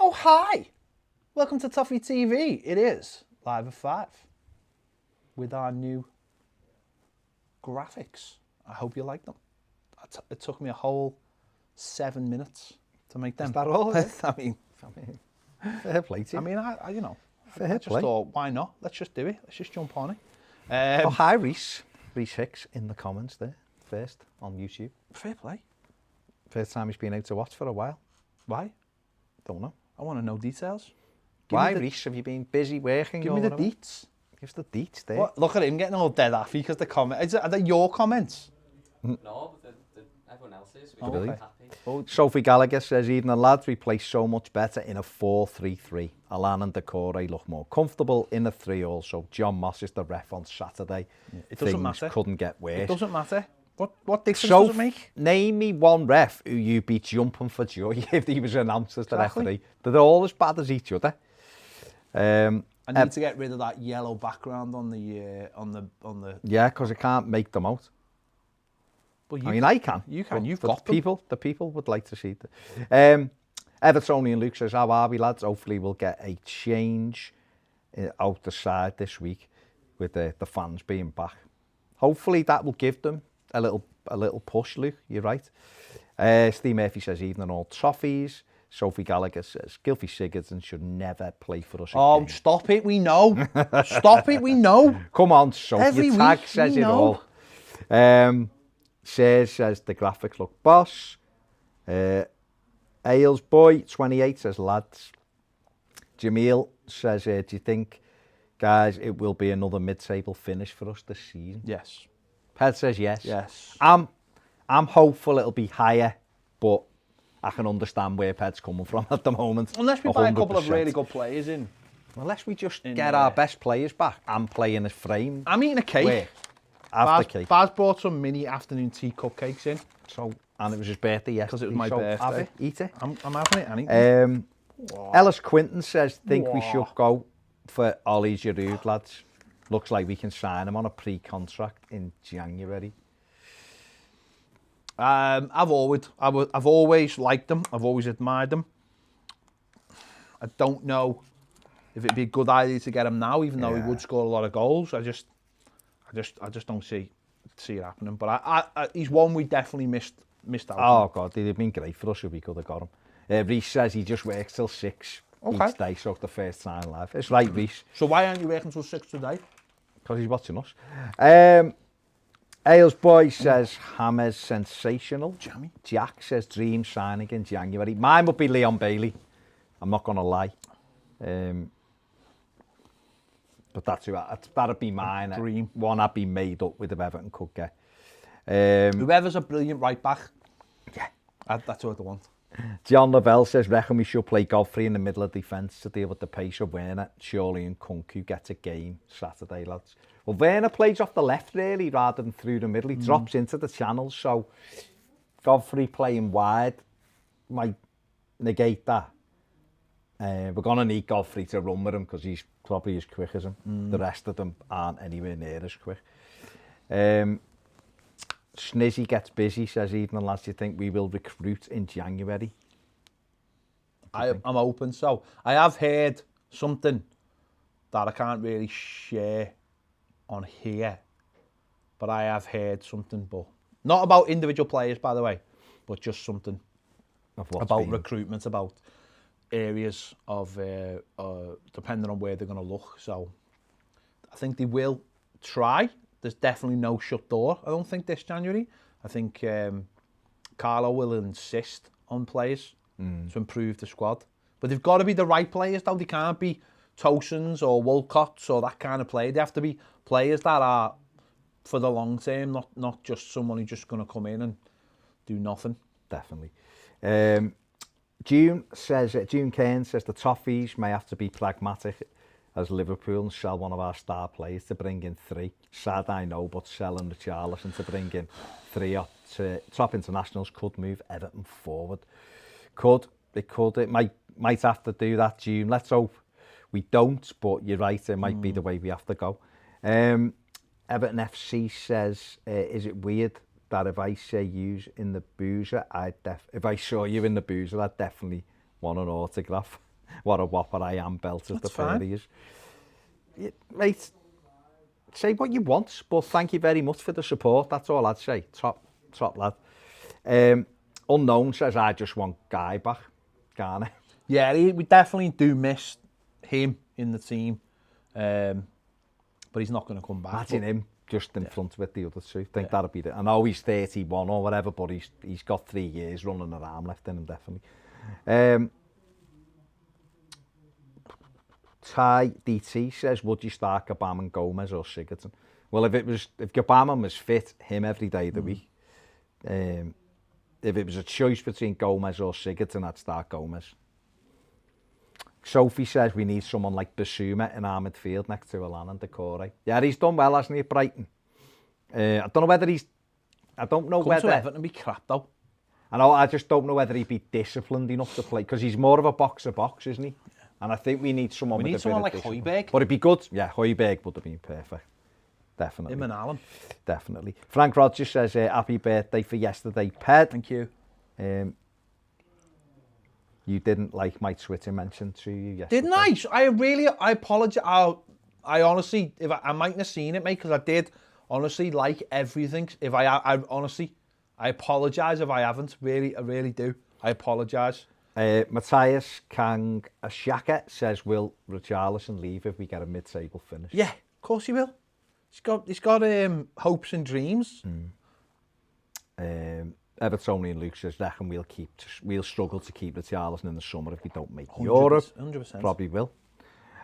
Oh, hi! Welcome to Toffee TV. It is live at 5 with our new graphics. I hope you like them. It took me a whole 7 minutes to make them. Is that all? I mean, fair play to you. I mean, I just play. thought, why not? Let's just do it. Let's just jump on it. Oh, hi, Reese. Reese Hicks in the comments there, first on YouTube. Fair play. First time he's been out to watch for a while. Why? Don't know. I want to know details. Why, Reese? Have you been busy working? Give me the deets. Give us the deets there. What? Look at him getting all dead affy because the comment. Are they your comments? No, but everyone else's. Oh, We're okay. happy. Oh, Sophie Gallagher says, even the lads we play so much better in a 4-3-3. Alan and Decore look more comfortable in a 3 also. John Moss is the ref on Saturday. it doesn't Things matter. couldn't get worse. It doesn't matter. What difference So, does it make? name me one ref who you'd be jumping for joy if he was announced as the Exactly. referee. They're all as bad as each other. I need to get rid of that yellow background on the. Yeah, because I can't make them out. Well, I mean, I can. You can. but You've the got them. people. The people would like to see it. Evertonian Luke says, "How are we, lads? Hopefully, we'll get a change out the side this week with the fans being back. Hopefully, that will give them a little push, Luke. You're right." Steve Murphy says, "Evening all Toffies." Sophie Gallagher says, "Gylfi Sigurdsson should never play for us Oh, again." stop it! We know. Stop it! We know. Come on, Sophie. Every Your tag week, says we it know. all. Says the graphics look boss. Ailes Boy 28 says, lads. Jamil says, do you think, guys, it will be another mid-table finish for us this season? Yes. Ped says yes. Yes. I'm hopeful it'll be higher, but I can understand where Ped's coming from at the moment. Unless we buy a couple of 100%. really good players in. Unless we just In get there. our best players back and play in a frame. I'm eating a cake. Where? Have the cake. Baz bought some mini afternoon tea cupcakes in. So, and it was his birthday yesterday. 'Cause it was my so birthday. Have it, eat it. I'm having it. I'm eating it. Ellis Quinton says, think we Wow. should go for Ollie Giroud, lads. Looks like we can sign him on a pre-contract in January. I've always liked them. I've always admired them. I don't know if it'd be a good idea to get him now, even though he would score a lot of goals. I just don't see it happening. But I he's one we definitely missed out. Oh, God, he'd have been great for us if we could have got him. Reece says he just works till 6 each day, so it's the first time live. It's right, Reece, So why aren't you working till 6 today? because he's watching us. Ailes Boy says, Hammer's sensational. Jammy. Jack says, dream signing in January. Mine would be Leon Bailey. I'm not going to lie. But that'd be mine. Dream. One I'd be made up with if Everton could get. Whoever's a brilliant right back. Yeah. That's what I want. John Lavelle says, reckon we should play Godfrey in the middle of defence to deal with the pace of Werner. Surely and Kunku gets a game Saturday, lads. Well, Werner plays off the left, really, rather than through the middle. He drops into the channels, so Godfrey playing wide might negate that. We're going to need Godfrey to run with him because he's probably as quick as him. The rest of them aren't anywhere near as quick. Snizzy gets busy, says Evening lads, do you think we will recruit in January? I'm open. So I have heard something that I can't really share on here, but I have heard something, but not about individual players, by the way, but just something about recruitment, about areas of depending on where they're going to look. So I think they will try. There's definitely no shut door. I don't think this January. I think Carlo will insist on players to improve the squad. But they've got to be the right players, though. They can't be Tosens or Wolcotts or that kind of player. They have to be players that are for the long term, not just someone who's just going to come in and do nothing. Definitely. June Cairn says the Toffees may have to be pragmatic as Liverpool and sell one of our star players to bring in 3. Sad, I know, but selling Richarlison to bring in 3 top internationals could move Everton forward. It might have to do that, June. Let's hope we don't, but you're right, it might be the way we have to go. Everton FC says, is it weird that if I say you in the boozer, if I saw you in the boozer, I'd definitely want an autograph. what a whopper I am, belted the fine. pair he is. Yeah, mate, say what you want, but thank you very much for the support. That's all I'd say. Top lad. Unknown says, I just want Guy back. Garner. Yeah, we definitely do miss him in the team. But he's not going to come back. Imagine him just in front with the other two. Think that'd be it. I know he's 31 or whatever, but he's got 3 years running around left in him, definitely. Ty DT says, would you start Gabam, Gomez or Sigurdsson? Well, if Gabam was fit, him every day of the week. If it was a choice between Gomez or Sigurdsson, I'd start Gomez. Sophie says we need someone like Basuma in our midfield next to Allan and Decore. Yeah, he's done well, hasn't he, at Brighton? I don't know whether he's... I don't know whether... Come to Everton and be crap, though. I just don't know whether he'd be disciplined enough to play, because he's more of a box-to-box, isn't he? And I think we need someone with a bit of like discipline. Højbjerg. But it'd be good. Yeah, Højbjerg would have been perfect. Definitely. Him and Allan. Definitely. Frank Rogers says, happy birthday for yesterday, Ped. Thank you. You didn't like my Twitter mention to you yesterday. Didn't I? I apologise. I honestly, I mightn't have seen it, mate, because I did honestly like everything. I honestly, I apologise if I haven't. Really, I really do. I apologise. Matthias Kang Ashaka says, will Richarlison leave if we get a mid-table finish? Yeah, of course he will. He's got hopes and dreams. Evertonian Luke says, reckon we'll struggle to keep Richarlison in the summer if we don't make Europe. 100%. Probably will.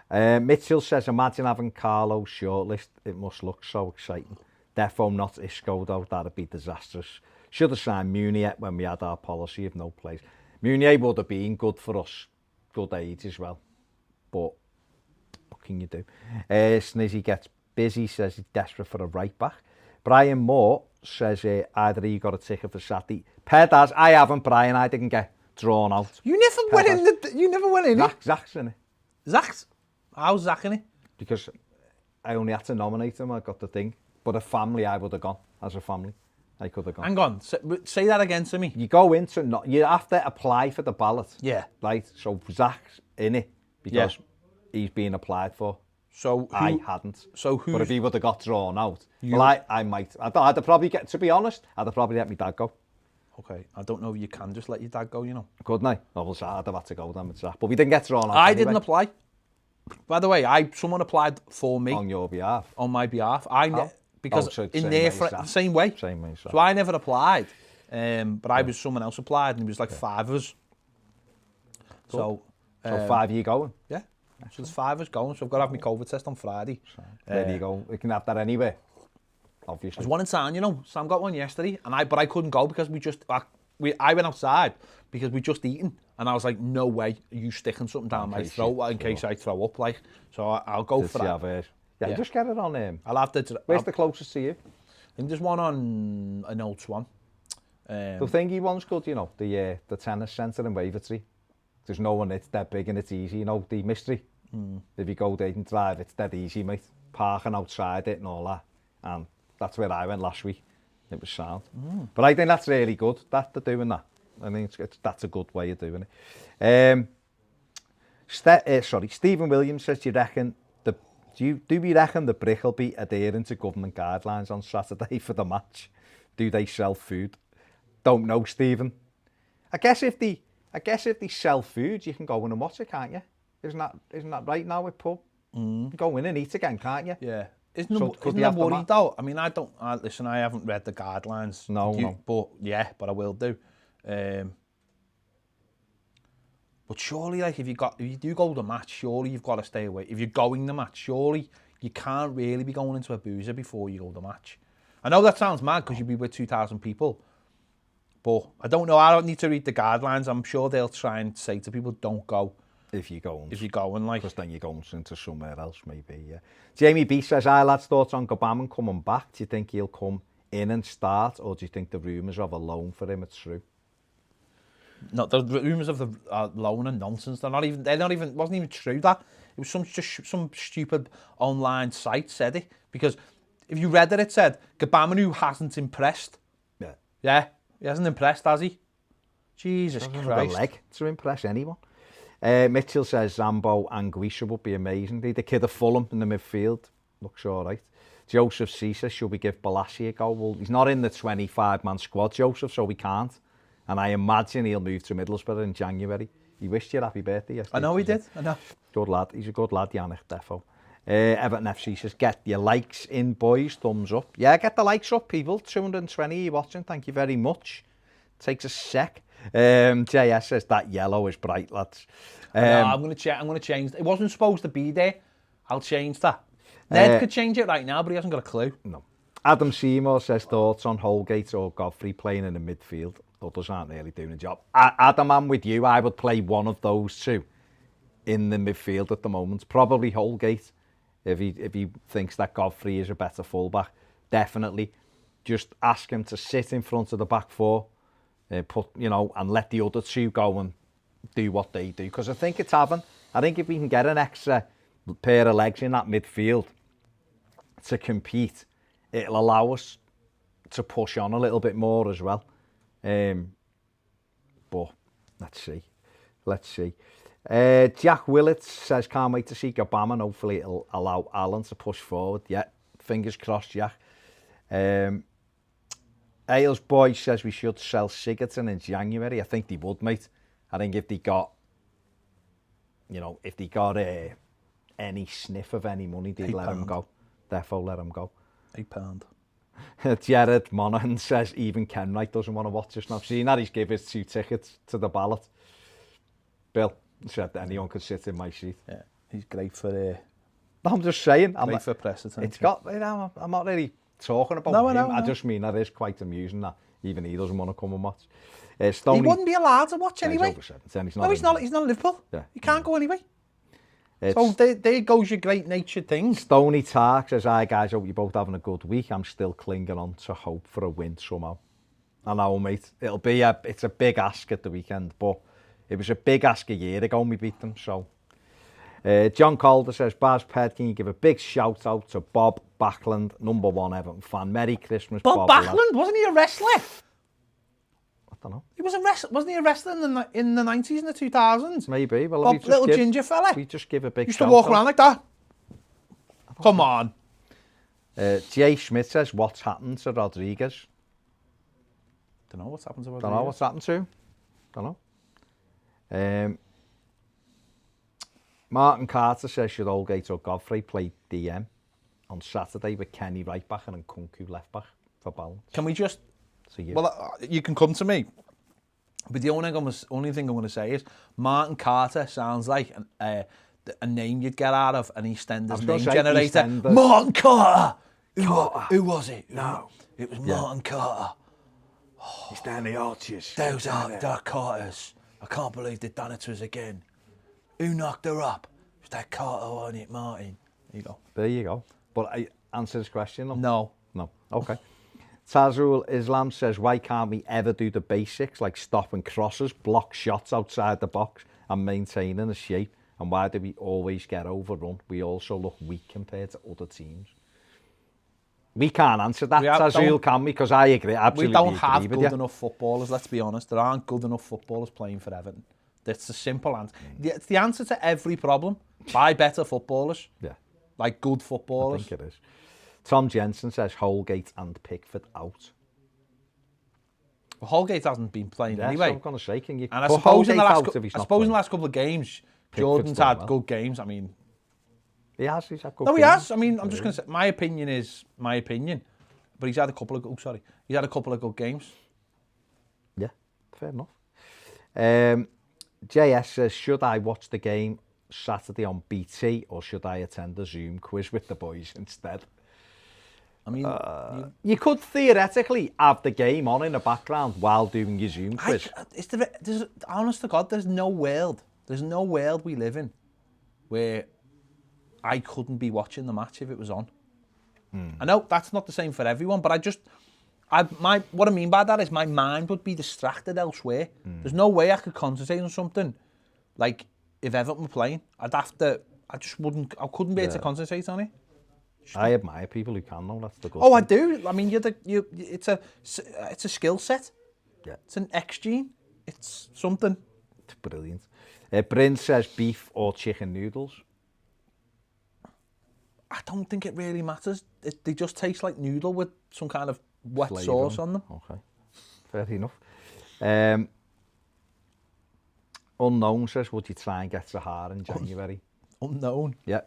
Mitchell says, imagine having Carlo's shortlist. It must look so exciting. Defo not Isco though, that'd be disastrous. Should have signed Munier when we had our policy of no place. Munier would have been good for us, good age as well. But what can you do? Snizzy gets busy, says he's desperate for a right back. Brian Moore says, either of you got a ticket for Saturday. Ped has. I haven't, Brian. I didn't get drawn out. You never went in it. Zach's in it. Zach's? How's Zach in it? Because I only had to nominate him. I got the thing. But a family, I would have gone. As a family, I could have gone. Hang on. Say that again to me. You go into... You have to apply for the ballot. Yeah. Right? So Zach's in it because he's being applied for. So I hadn't. So who? But if he would have got drawn out, well, I might. I'd probably get. To be honest, I'd have probably let my dad go. Okay, I don't know if you can just let your dad go. You know. Couldn't I? Well, I'd have had to go then with Zach. But we didn't get drawn out. I anyway. didn't apply. By the way, someone applied for me on your behalf. On my behalf, because so in their same way. Same way. So I never applied. But I was someone else applied, and it was like 5 of us. Cool. So 5 you going? Yeah. So there's 5 of us going, so I've got to have my COVID test on Friday. There you go. We can have that anywhere, obviously. There's one in town, you know. Sam got one yesterday, but I couldn't go because I went outside because we just eaten, and I was like, no way, are you sticking something down my throat in case I throw up, like. So I'll go for that. Yeah, just get it on. I'll have to. Where's the closest to you? I think there's one on an Old Swan. The thingy one's good, you know, the tennis centre in Wavertree. There's no one, it's dead big and it's easy, you know, the mystery. If you go there and drive, it's dead easy, mate. Parking outside it and all that. And that's where I went last week. It was sound. But I think that's really good, that they're doing that. I think that's a good way of doing it. Stephen Williams says, do we reckon the Brick will be adhering to government guidelines on Saturday for the match? Do they sell food? Don't know, Stephen. I guess if they sell food, you can go in and watch it, can't you? Isn't that right now with pub? You can go in and eat again, can't you? Yeah. Isn't that worried though? I mean, listen, I haven't read the guidelines. No. But I will do. But surely, like, if you do go to the match, surely you've got to stay away. If you're going to the match, surely you can't really be going into a boozer before you go to the match. I know that sounds mad because you'll be with 2,000 people. But I don't know. I don't need to read the guidelines. I'm sure they'll try and say to people, don't go. If you're going, like... Because then you're going into somewhere else, maybe, yeah. Jamie B says, lads, thoughts on Gabam coming back? Do you think he'll come in and start? Or do you think the rumours of a loan for him are true? No, the rumours of the loan are nonsense. It wasn't even true, that. It was some stupid online site said it. Because if you read it said, Gabam who hasn't impressed. Yeah. Yeah, he hasn't impressed, has he? Jesus Christ. Have a leg to impress anyone. Mitchell says Zambo and Guisha would be amazing. The kid of Fulham in the midfield. Looks all right. Joseph C says, should we give Balassi a go? Well, he's not in the 25-man squad, Joseph, so we can't. And I imagine he'll move to Middlesbrough in January. He wished you a happy birthday yesterday. I know he did. I know. Good lad. He's a good lad, Yannick Defo. Everton FC says, get your likes in, boys. Thumbs up. Yeah, get the likes up, people. 220 you watching. Thank you very much. Takes a sec. JS says, that yellow is bright, lads. No, I'm going to change. It wasn't supposed to be there. I'll change that. Ned could change it right now, but he hasn't got a clue. No. Adam Seymour says, thoughts on Holgate or Godfrey playing in the midfield. Others aren't really doing the job. Adam, I'm with you. I would play one of those two in the midfield at the moment. Probably Holgate, if he thinks that Godfrey is a better fullback. Definitely. Just ask him to sit in front of the back four, and let the other two go and do what they do. Because I think it's having. I think if we can get an extra pair of legs in that midfield to compete, it'll allow us to push on a little bit more as well. But let's see. Jack Willett says, can't wait to see Gabam, and hopefully it'll allow Alan to push forward. Yeah, fingers crossed, Jack. Ailes Boy says we should sell Sigurdsson in January. I think they would, mate. I think if they got any sniff of any money, they'd let him go. Therefore, let him go. £8. Jared Monaghan says even Kenwright doesn't want to watch us. Now, I've seen that he's given us 2 tickets to the ballot. Bill said that anyone could sit in my seat. Yeah, he's great for... No, I'm just saying. Great for press attention. It's got... I'm not really talking about him. I just mean that is quite amusing that even he doesn't want to come and watch. Stoney, he wouldn't be allowed to watch anyway. He's over 17. He's not Liverpool. Yeah. He can't go anyway. So there goes your great-natured thing. Stoney Tark says, hi guys, hope you're both having a good week. I'm still clinging on to hope for a win somehow. I know, mate. It's a big ask at the weekend, but it was a big ask a year ago we beat them, so. John Calder says, Baz Ped, can you give a big shout out to Bob Backlund, #1 Everton fan. Merry Christmas, Bob. Bob Backlund, wasn't he a wrestler? I don't know. He was a wrestler, wasn't he a wrestler in the 90s and the 2000s? Maybe. Well, Bob, little ginger fella. We just give a big used to walk around like that. Come on. Jay Smith says, what's happened to Rodriguez? Don't know what's happened to Rodriguez. Don't know what's happened to him. Don't know. Martin Carter says, should Holgate or Godfrey play DM on Saturday with Kenny right back and Nkunku left back for balance? Can we just... So you. Well, you can come to me. But the only thing I'm going to say is Martin Carter sounds like a name you'd get out of an EastEnders name generator. EastEnders. Martin Carter! Who was it? No. It was Martin Carter. He's down the arches. Those are Dark Carters. I can't believe they've done it to us again. Who knocked her up? It was that Carter, wasn't it, Martin? There you go. There you go. But I answer this question. No. Okay. Tazrul Islam says, why can't we ever do the basics like stopping crosses, block shots outside the box and maintaining a shape? And why do we always get overrun? We also look weak compared to other teams. We can't answer that, Tazrul, can we? Because I agree. Absolutely, we don't have good enough footballers, let's be honest. There aren't good enough footballers playing for Everton. That's the simple answer. It's the answer to every problem. Buy better footballers. Yeah. Like good footballers. I think it is. Tom Jensen says Holgate and Pickford out. Well, Holgate hasn't been playing anyway. So I'm going to say, can you and I suppose, in the, last, couple of games, Pickford's Jordan's had good games. I mean... He has had good games. No, he has. I mean, I'm just going to say, my opinion is my opinion. But he's had a couple of... He's had a couple of good games. Yeah, fair enough. JS says, should I watch the game Saturday on BT or should I attend a Zoom quiz with the boys instead? I mean, you could theoretically have the game on in the background while doing your Zoom quiz. Honest to God, there's no world we live in where I couldn't be watching the match if it was on. I know that's not the same for everyone, but what I mean by that is my mind would be distracted elsewhere. There's no way I could concentrate on something like if Everton were playing. I couldn't be able to concentrate on it. I admire people who can though. That's the good thing. I do. I mean, it's a skill set. Yeah. It's an X gene. It's something. Brilliant. Bryn says beef or chicken noodles. I don't think it really matters. They just taste like noodle with some kind of wet Flavour sauce on them. Okay, fair enough. Unknown says, would you try and get Sahara in January? Unknown? Yeah.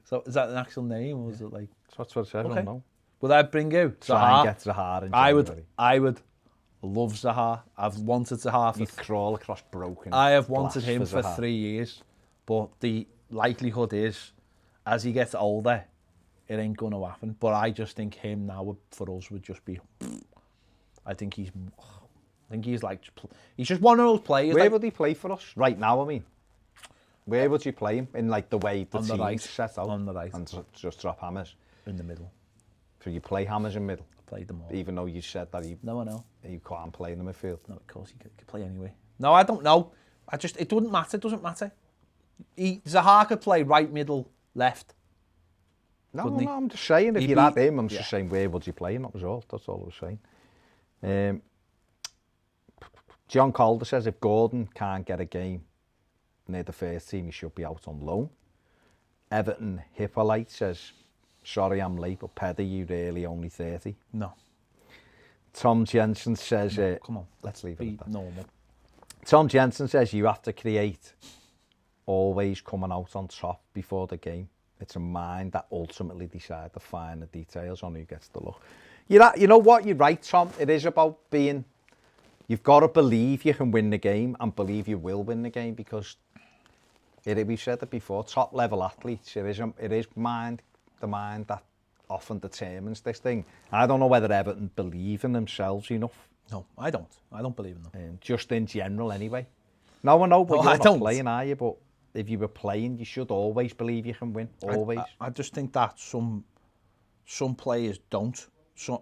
So is that an actual name or is it like... That's what it says, Okay. unknown. Would I bring you Try and get Sahara in January. I would love Zaha. I've wanted Zaha for... You'd crawl across broken I have wanted glass him for Zaha. 3 years, but the likelihood is, as he gets older, it ain't going to happen. But I just think him now for us would just be... I think he's like... He's just one of those players... Where like, would he play for us right now, I mean? Where would you play him? In like the way the On the team's right. set out? On the right. And just drop Hammers? in the middle. So you play Hammers in middle? Played them all. Even though you said that No, I know. you can't play in the midfield? No, of course you could play anyway. No, I don't know. It doesn't matter. It doesn't matter. Zaha could play right, middle, left. No, Couldn't he? I'm just saying, if He'd you be- had him, I'm yeah. just saying, where would you play him? That was all. That's all I was saying. John Calder says, if Gordon can't get a game near the first team, he should be out on loan. Everton Hippolyte says, sorry I'm late, but Pedder, you really only 30. No. Tom Jensen says, Come on. let's leave it Be at that. normal. Tom Jensen says, you have to create always coming out on top before the game. It's a mind that ultimately decide the finer details on who gets the look. You know what? You're right, Tom. It is about being... You've got to believe you can win the game and believe you will win the game because we've said it before, top level athletes, it is the mind that often determines this thing. I don't know whether Everton believe in themselves enough. No, I don't. I don't believe in them. Just in general anyway. No, I know, but No, you're I not don't. playing, are you? But if you were playing, you should always believe you can win. Always. I just think that some players don't.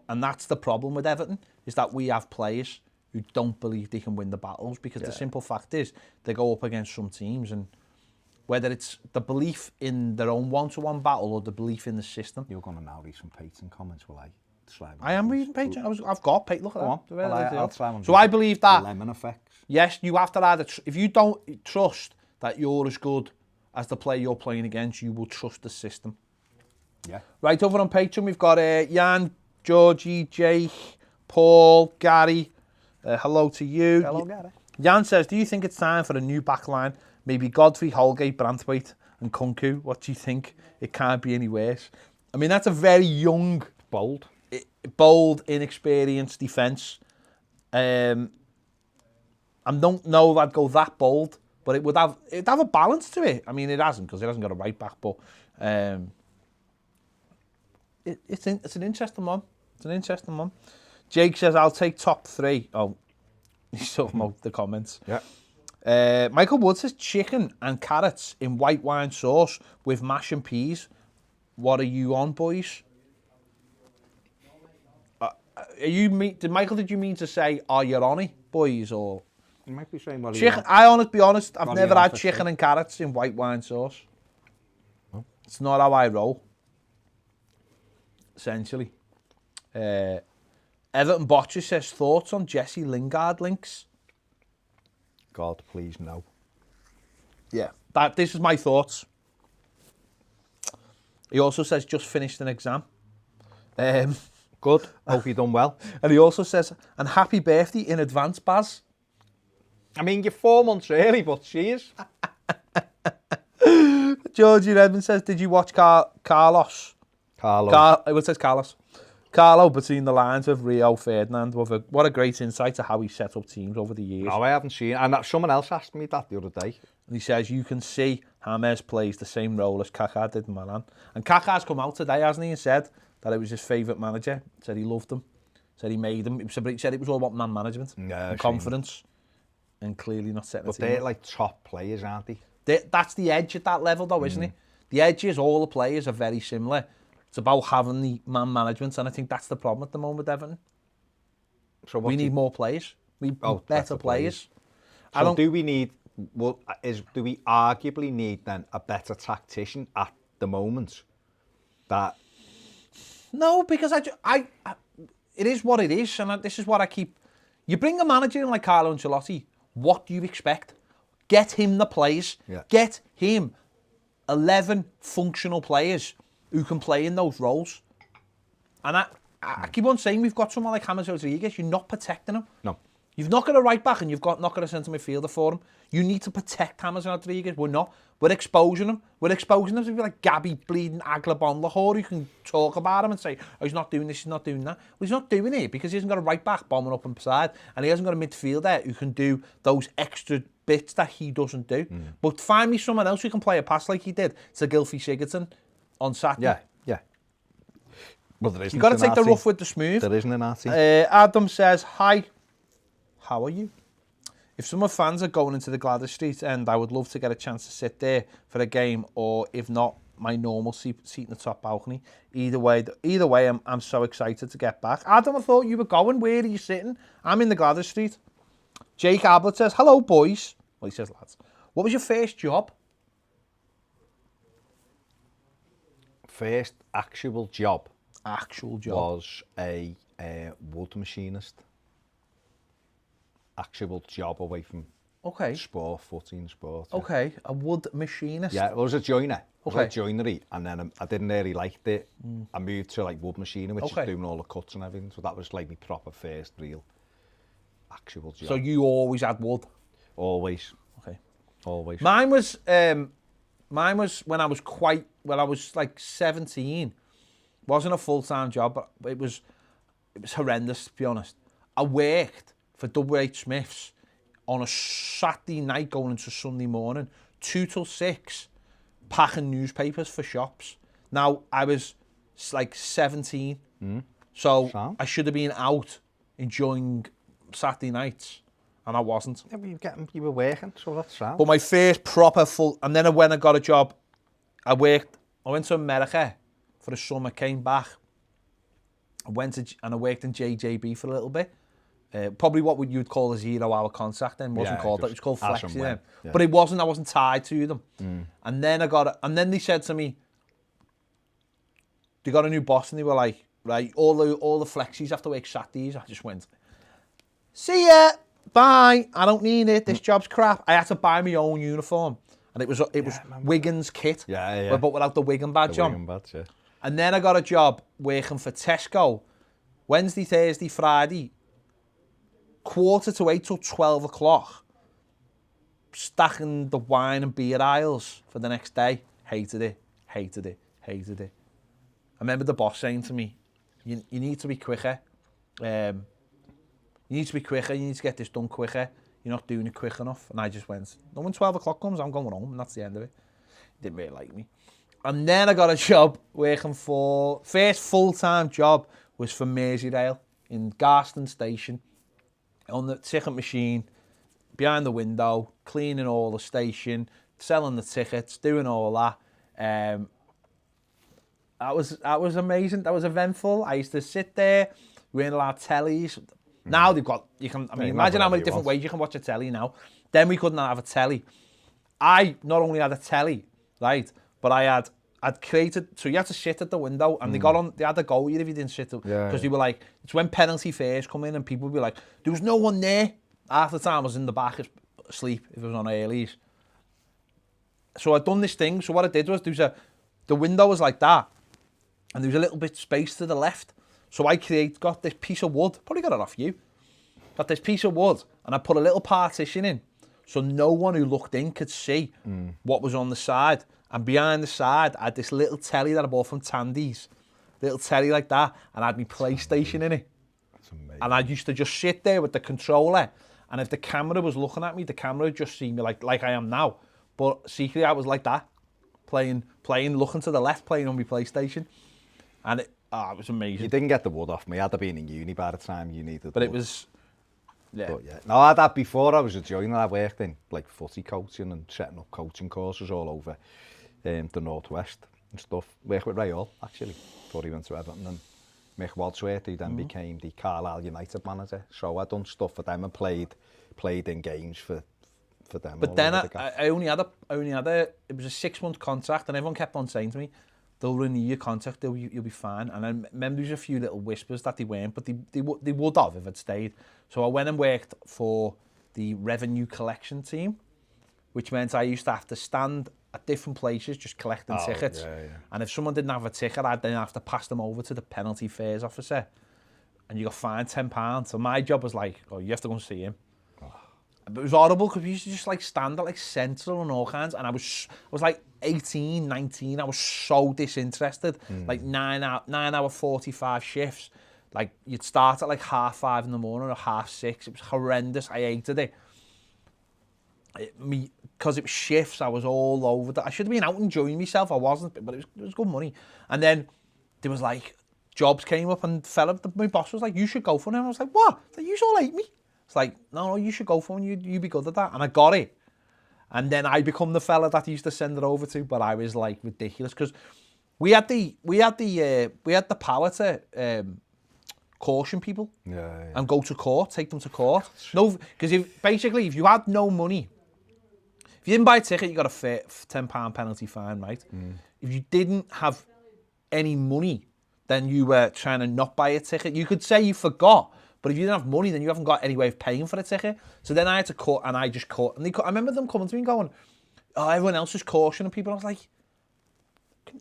And that's the problem with Everton, is that we have players who don't believe they can win the battles because the simple fact is they go up against some teams and whether it's the belief in their own one-to-one battle or the belief in the system. You're going to now read some Peyton comments, will I? I am reading Peyton. I've got Peyton. Look at Go on. that. Well, I'll try and So I believe that, lemon effects. yes, you have to either... if you don't trust that you're as good as the player you're playing against, you will trust the system. Yeah. Right, over on Patreon, we've got Jan, Georgie, Jake, Paul, Gary. Hello to you. Hello, Gary. Jan says, do you think it's time for a new backline? Maybe Godfrey, Holgate, Branthwaite and Kunku. What do you think? It can't be any worse. I mean, that's a very young, bold, inexperienced defence. I don't know if I'd go that bold, but it'd have a balance to it. I mean, it hasn't because it hasn't got a right back, but it's an interesting one. It's an interesting one. Jake says, I'll take top 3. Oh, he's talking about the comments. Yeah. Michael Wood says, chicken and carrots in white wine sauce with mash and peas. What are you on, boys? Did you mean to say, are you on it, boys? Or You might be saying, what are chicken? Be honest, I've never had chicken and carrots in white wine sauce. Oh. It's not how I roll. Essentially. Everton Botcher says, thoughts on Jesse Lingard links? God, please, no. Yeah. This is my thoughts. He also says, just finished an exam. Good. Hope you done well. And he also says, and happy birthday in advance, Baz. I mean, you're 4 months early, but cheers. Georgie Redmond says, did you watch Carlos? It says Carlos. Carlo between the lines of Rio Ferdinand. What a great insight to how he set up teams over the years. No, I haven't seen it. And someone else asked me that the other day. And he says, you can see James plays the same role as Kaká did in Milan. And Kaká's come out today, hasn't he, and said that it was his favourite manager. Said he loved him. Said he made him. He said it was all about man management and confidence. And clearly not setting But they're like top players, aren't they? That's the edge at that level, though, isn't it? The edge is all the players are very similar. It's about having the man management, and I think that's the problem at the moment with Everton. So we need more players. We need better players. So do we need? Well, do we arguably need then a better tactician at the moment? That no, because I it is what it is, and this is what I keep. You bring a manager in like Carlo Ancelotti. What do you expect? Get him the players. Yeah. Get him 11 functional players who can play in those roles. And I keep on saying we've got someone like James Rodriguez. You're not protecting him. No. You've not got a right back and you've not got a centre midfielder for him. You need to protect James Rodriguez. We're not. We're exposing him. We're exposing him to be like Gabby bleeding Aglabon Lahore who can talk about him and say, oh, he's not doing this, he's not doing that. Well, he's not doing it because he hasn't got a right back bombing up inside and he hasn't got a midfielder who can do those extra bits that he doesn't do. But find me someone else who can play a pass like he did to Gylfi Sigurdsson on Saturday. Yeah. Well, there isn't. You've got to take the rough with the smooth. There isn't an Nazi. Adam says, hi, how are you? If some of fans are going into the Gladys Street end, I would love to get a chance to sit there for a game, or if not, my normal seat in the top balcony. Either way, I'm so excited to get back. Adam, I thought you were going. Where are you sitting? I'm in the Gladys Street. Jake Ablett says, hello, boys. Well, he says, lads. What was your first job? First actual job Was a wood machinist. Actual job away from sport, footy and sport. Yeah. Okay, a wood machinist. Yeah, it was a joiner. It was Okay. like joinery, and then I didn't really like it. I moved to like wood machining, which is doing all the cuts and everything. So that was like my proper first real actual job. So you always had wood? Always. Okay. Always. Mine was when I was like 17. Wasn't a full-time job, but it was horrendous, to be honest. I worked for W.H. Smith's on a Saturday night going into Sunday morning, 2 till 6, packing newspapers for shops. Now, I was like 17, so I should have been out enjoying Saturday nights, and I wasn't. Yeah, but you were working, so that's sound. But my first proper full, and then when I got a job, I went to America for the summer, came back, I worked in JJB for a little bit. Probably what you'd call a 0-hour contract then. Wasn't called that. It was called flexi then. Yeah. But it wasn't. I wasn't tied to them. And then and then they said to me, they got a new boss and they were like, right, all the flexis have to work Saturdays. I just went, see ya, bye. I don't need it. This job's crap. I had to buy my own uniform, and it was Wigan's kit. Yeah. But without the Wigan badge on. Wigan badge, yeah. And then I got a job working for Tesco, Wednesday, Thursday, Friday, 7:45 till 12 o'clock, stacking the wine and beer aisles for the next day. Hated it. I remember the boss saying to me, you need to be quicker. You need to get this done quicker. You're not doing it quick enough. And I just went, no, when 12 o'clock comes, I'm going home, and that's the end of it. He didn't really like me. And then I got a job working for, first full-time job was for Merseyrail in Garston Station, on the ticket machine, behind the window, cleaning all the station, selling the tickets, doing all that. That was amazing. That was eventful. I used to sit there, we weren't allowed tellies. Now they've got, imagine how many different ways you can watch a telly now. Then we couldn't have a telly. I not only had a telly, right, but I'd created, so you had to sit at the window, and they had to go you if you didn't sit, because they were like, it's when penalty fares come in and people would be like, there was no one there. Half the time I was in the back asleep if it was on earlies. So I'd done this thing, so what I did was, the window was like that, and there was a little bit of space to the left. So I got this piece of wood, probably got it off you, got this piece of wood, and I put a little partition in, so no one who looked in could see what was on the side. And behind the side, I had this little telly that I bought from Tandy's. Little telly like that. And I had my PlayStation in it. That's amazing. And I used to just sit there with the controller. And if the camera was looking at me, the camera would just see me like I am now. But secretly, I was like that. Playing, looking to the left, playing on my PlayStation. And it was amazing. You didn't get the wood off me. I'd have been in uni by the time you needed But wood. it was... Yeah. But yeah. No, I had that before I was a joiner. I worked in like footy coaching and setting up coaching courses all over the Northwest and stuff. Worked with Ray Hall, actually, before he went to Everton. And Mick Wadsworth, who then became the Carlisle United manager. So I'd done stuff for them and played in games for them. But then I only had it was a 6-month contract, and everyone kept on saying to me, they'll renew your contract, you'll be fine. And I remember there was a few little whispers that they weren't, but they would have if I'd stayed. So I went and worked for the revenue collection team. which meant I used to have to stand at different places just collecting tickets. Yeah. And if someone didn't have a ticket, I'd then have to pass them over to the penalty fares officer. And you got fined £10. So my job was like, oh, you have to go and see him. But it was horrible because we used to just like stand at like Central and all kinds. And I was like 18, 19. I was so disinterested. Like 9 hour 45 shifts. Like you'd start at like 5:30 in the morning or 6:30. It was horrendous. I hated it. Because it was shifts, I was all over that. I should have been out enjoying myself. I wasn't, but it was good money. And then there was like jobs came up and my boss was like, you should go for them. I was like, what? It's like, you all hate me. It's like, no, you should go for one. You'd be good at that. And I got it. And then I become the fella that he used to send it over to. But I was like ridiculous because we had the power to caution people and go to court, take them to court. No, because if you had no money, if you didn't buy a ticket, you got a £10 penalty fine, right? If you didn't have any money, then you were trying to not buy a ticket. You could say you forgot, but if you didn't have money, then you haven't got any way of paying for the ticket. So then I had to court, and I just caught. And I remember them coming to me and going, oh, everyone else is cautioning people. I was like,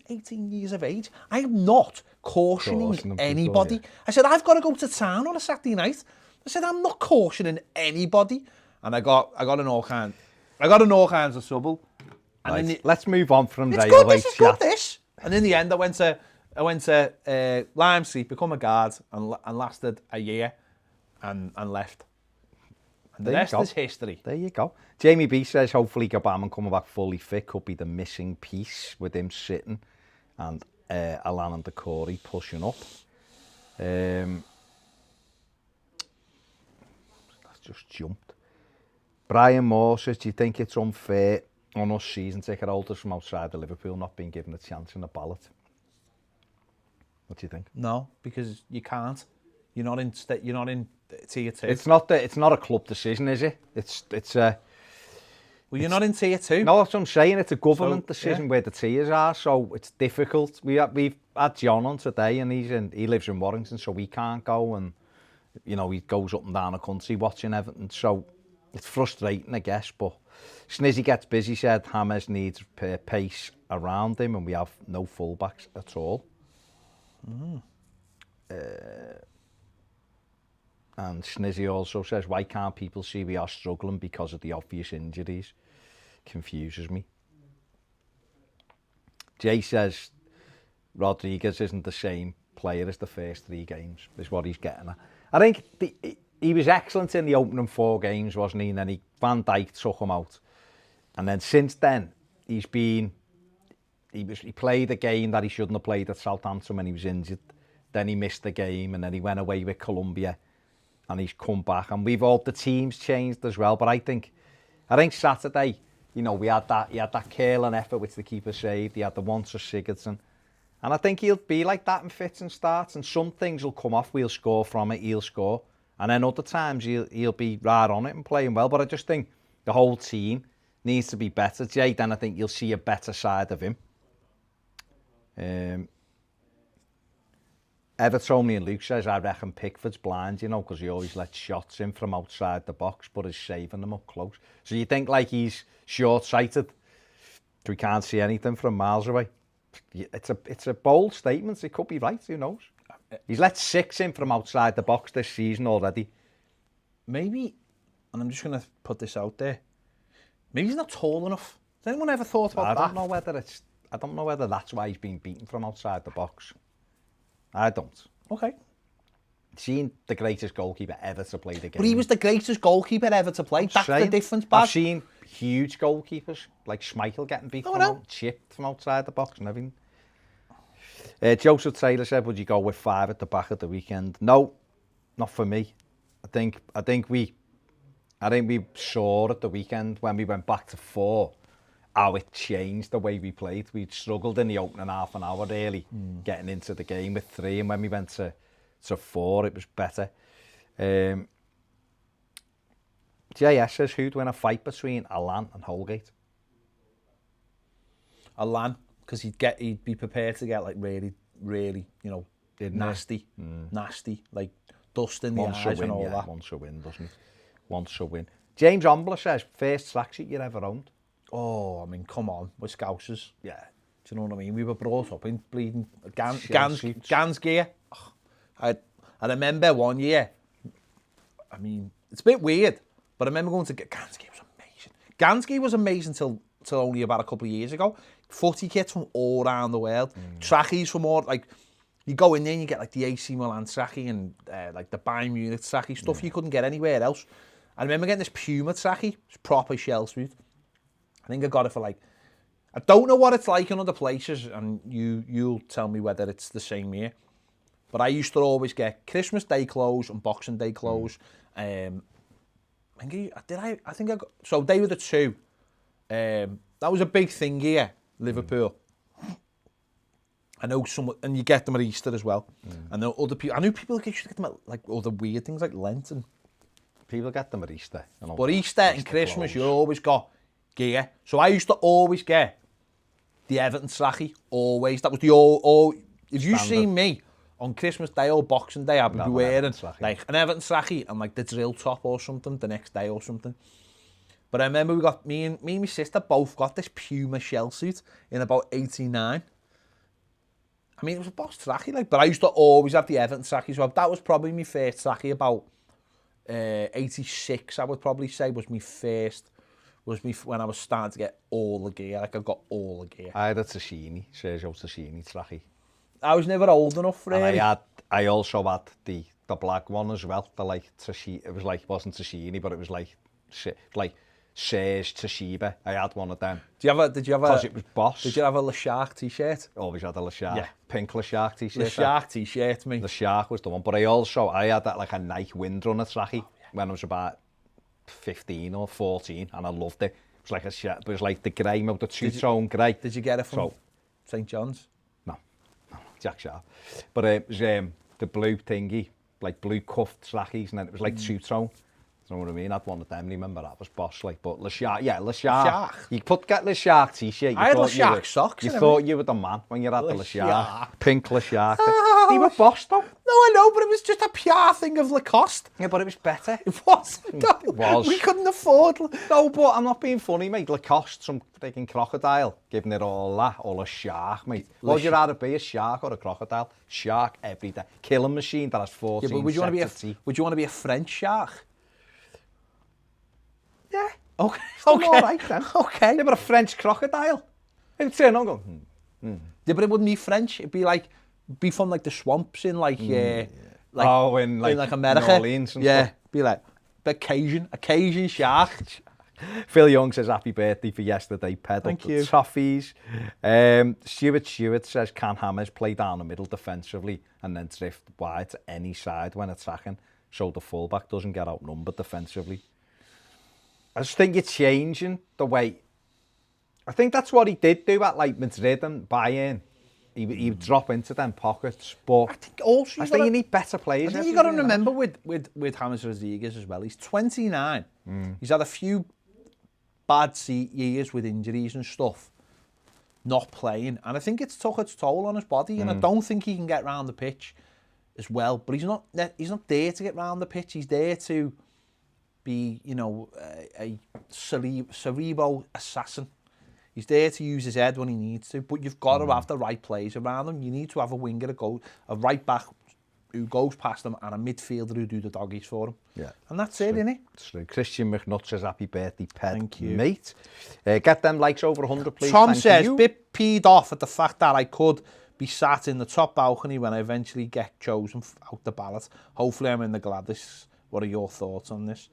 18 years of age, I am not cautioning anybody. People, I said, I've got to go to town on a Saturday night. I said, I'm not cautioning anybody. And I got in all kinds of trouble. And right, let's move on from railway chat. This is good, this. And in the end, I went to Lime Street, become a guard, and lasted a year, and left. And the rest is history. There you go. Jamie B says, hopefully Gabam coming back fully fit could be the missing piece with him sitting and Alan and Decory pushing up. That's just jumped. Brian Moore says, do you think it's unfair on us season ticket holders from outside of Liverpool not being given a chance in the ballot? What do you think? No, because you can't. You're not in tier 2. It's not a club decision, is it? It's a. Well, you're not in tier 2. No, that's what I'm saying. It's a government decision where the tiers are, so it's difficult. We've had John on today, and he lives in Warrington, so we can't go, and he goes up and down the country watching Everton. So it's frustrating, I guess. But Snizzy gets busy. Said James needs pace around him, and we have no fullbacks at all. And Snizzy also says, why can't people see we are struggling because of the obvious injuries? Confuses me. Jay says, Rodriguez isn't the same player as the first 3 games, is what he's getting at. I think he was excellent in the opening 4 games, wasn't he? And then Van Dijk took him out. And then since then, he played a game that he shouldn't have played at Southampton when he was injured. Then he missed the game, and then he went away with Colombia. And he's come back, and the team's changed as well. But I think Saturday, he had that curling effort which the keeper saved. He had the one to Sigurdsson, and I think he'll be like that in fits and starts. And some things will come off. We'll score from it. He'll score, and then other times he'll be right on it and playing well. But I just think the whole team needs to be better, Jay. Then I think you'll see a better side of him. Evertonian Luke says, I reckon Pickford's blind, because he always lets shots in from outside the box, but is saving them up close. So you think like he's short-sighted, so he can't see anything from miles away? It's a bold statement. It could be right, who knows? He's let 6 in from outside the box this season already. Maybe, and I'm just going to put this out there, maybe he's not tall enough. Has anyone ever thought about that? I don't know whether that's why he's been beaten from outside the box. I don't. Okay. Seen the greatest goalkeeper ever to play the game. But he was the greatest goalkeeper ever to play. That's the difference, Baz. I've seen huge goalkeepers, like Schmeichel getting beat chipped from outside the box and everything. Joseph Taylor said, would you go with 5 at the back at the weekend? No, not for me. I think we saw at the weekend when we went back to 4 how it changed the way we played. We'd struggled in the opening half an hour, really, getting into the game with 3, and when we went to 4, it was better. JS says, who'd win a fight between Alan and Holgate? Alan, because he'd be prepared to get like really, really, nasty, like dust in the eyes and all that. Wants a win, doesn't he? Wants a win. James Ombler says, first tracksuit you ever owned? Oh, I mean, come on, we're Scousers. Yeah. Do you know what I mean? We were brought up in bleeding Shell suits. Gans gear. Oh, I remember one year, I mean, it's a bit weird, but I remember going to Gans gear was amazing. Gans gear was amazing till only about a couple of years ago. Footy kits from all around the world. Trackies from all, like, you go in there and you get like the AC Milan trackie and like the Bayern Munich trackie, stuff you couldn't get anywhere else. I remember getting this Puma trackie, it's proper shell suit. I think I got it for like, I don't know what it's like in other places, and you'll tell me whether it's the same here. But I used to always get Christmas Day clothes and Boxing Day clothes. I think I got, so they were the two. That was a big thing here, Liverpool. I know some, and you get them at Easter as well. I know other people. I knew people used to get them at like other weird things like Lent and. People get them at Easter. But Easter and Christmas, you always got gear. So I used to always get the Everton trackie, always. That was the all if you see me on Christmas Day or Boxing Day, I'd be wearing like an Everton trackie and like the drill top or something the next day or something. But I remember we got, me and my sister both got this Puma shell suit in about 89. I mean, it was a boss trackie, like, but I used to always have the Everton trackie. So that was probably my first trackie, about 86, I would probably say, was my first, when I was starting to get all the gear. Like, I got all the gear. I had a Tashini, Sergio Tashini trackie. I was never old enough, really. And I also had the black one as well. The like Tashini, it was like, it wasn't Tashini, but it was like Serge Toshiba. I had one of them. Did you have Because it was Boss. Did you have a Le Shark t-shirt? Always had a Le Shark. Yeah. Pink Le Shark t-shirt. Le Shark t-shirt, mate. Le Shark was the one. But I had that like a Nike Windrunner trackie when I was about 15 or 14, and I loved it. It was like it was like the grey, the two-tone grey. Did you get it from St. John's? No, Jack Sharp. But it was the blue thingy, like blue cuffed trackies, and then it was like two-tone. You know what I mean? I had one of them. Remember that was Boss, like. But Le Shark, yeah, Le Shark. You get Le Shark t-shirt. I had Le Shark socks. You thought you were the man when you had the Le Shark. Pink Le Shark. They were Boss though. No, I know, but it was just a PR thing of Lacoste. Yeah, but it was better. It was. No, it was. We couldn't afford. No, but I'm not being funny, mate. Lacoste, some freaking crocodile, giving it all that, or a shark, mate. What would you rather be, a shark or a crocodile? Shark every day. Killing machine that has 14 but would you want to be a French shark? Yeah. Okay. All right then. Okay. Yeah, but a French crocodile. It'd turn on and go, Yeah, but it wouldn't be French. It'd be from like the swamps in like, in like America. New Orleans and stuff. Be like a Cajun shark. Phil Young says happy birthday for yesterday. Pedal the Toffees. Stuart says, can Hammers play down the middle defensively and then drift wide to any side when attacking so the fullback doesn't get outnumbered defensively? I just think it's changing the way. I think that's what he did do at like Madrid and Bayern. He would drop into them pockets, but I think also you need better players. I think you got to remember with James Rodriguez as well. He's 29. He's had a few bad years with injuries and stuff, not playing, and I think it's took its toll on his body. And I don't think he can get round the pitch as well. But he's not there to get round the pitch. He's there to be, a cerebral assassin. He's there to use his head when he needs to, but you've got to have the right players around him. You need to have a winger a right back who goes past him, and a midfielder who do the doggies for him. Yeah, and that's it, isn't it? It's true. Christian McNutt says happy birthday, Ped. Thank you, mate. Get them likes over 100, please. Tom says, bit peed off at the fact that I could be sat in the top balcony when I eventually get chosen out the ballot. Hopefully, I'm in the Gladys. What are your thoughts on this?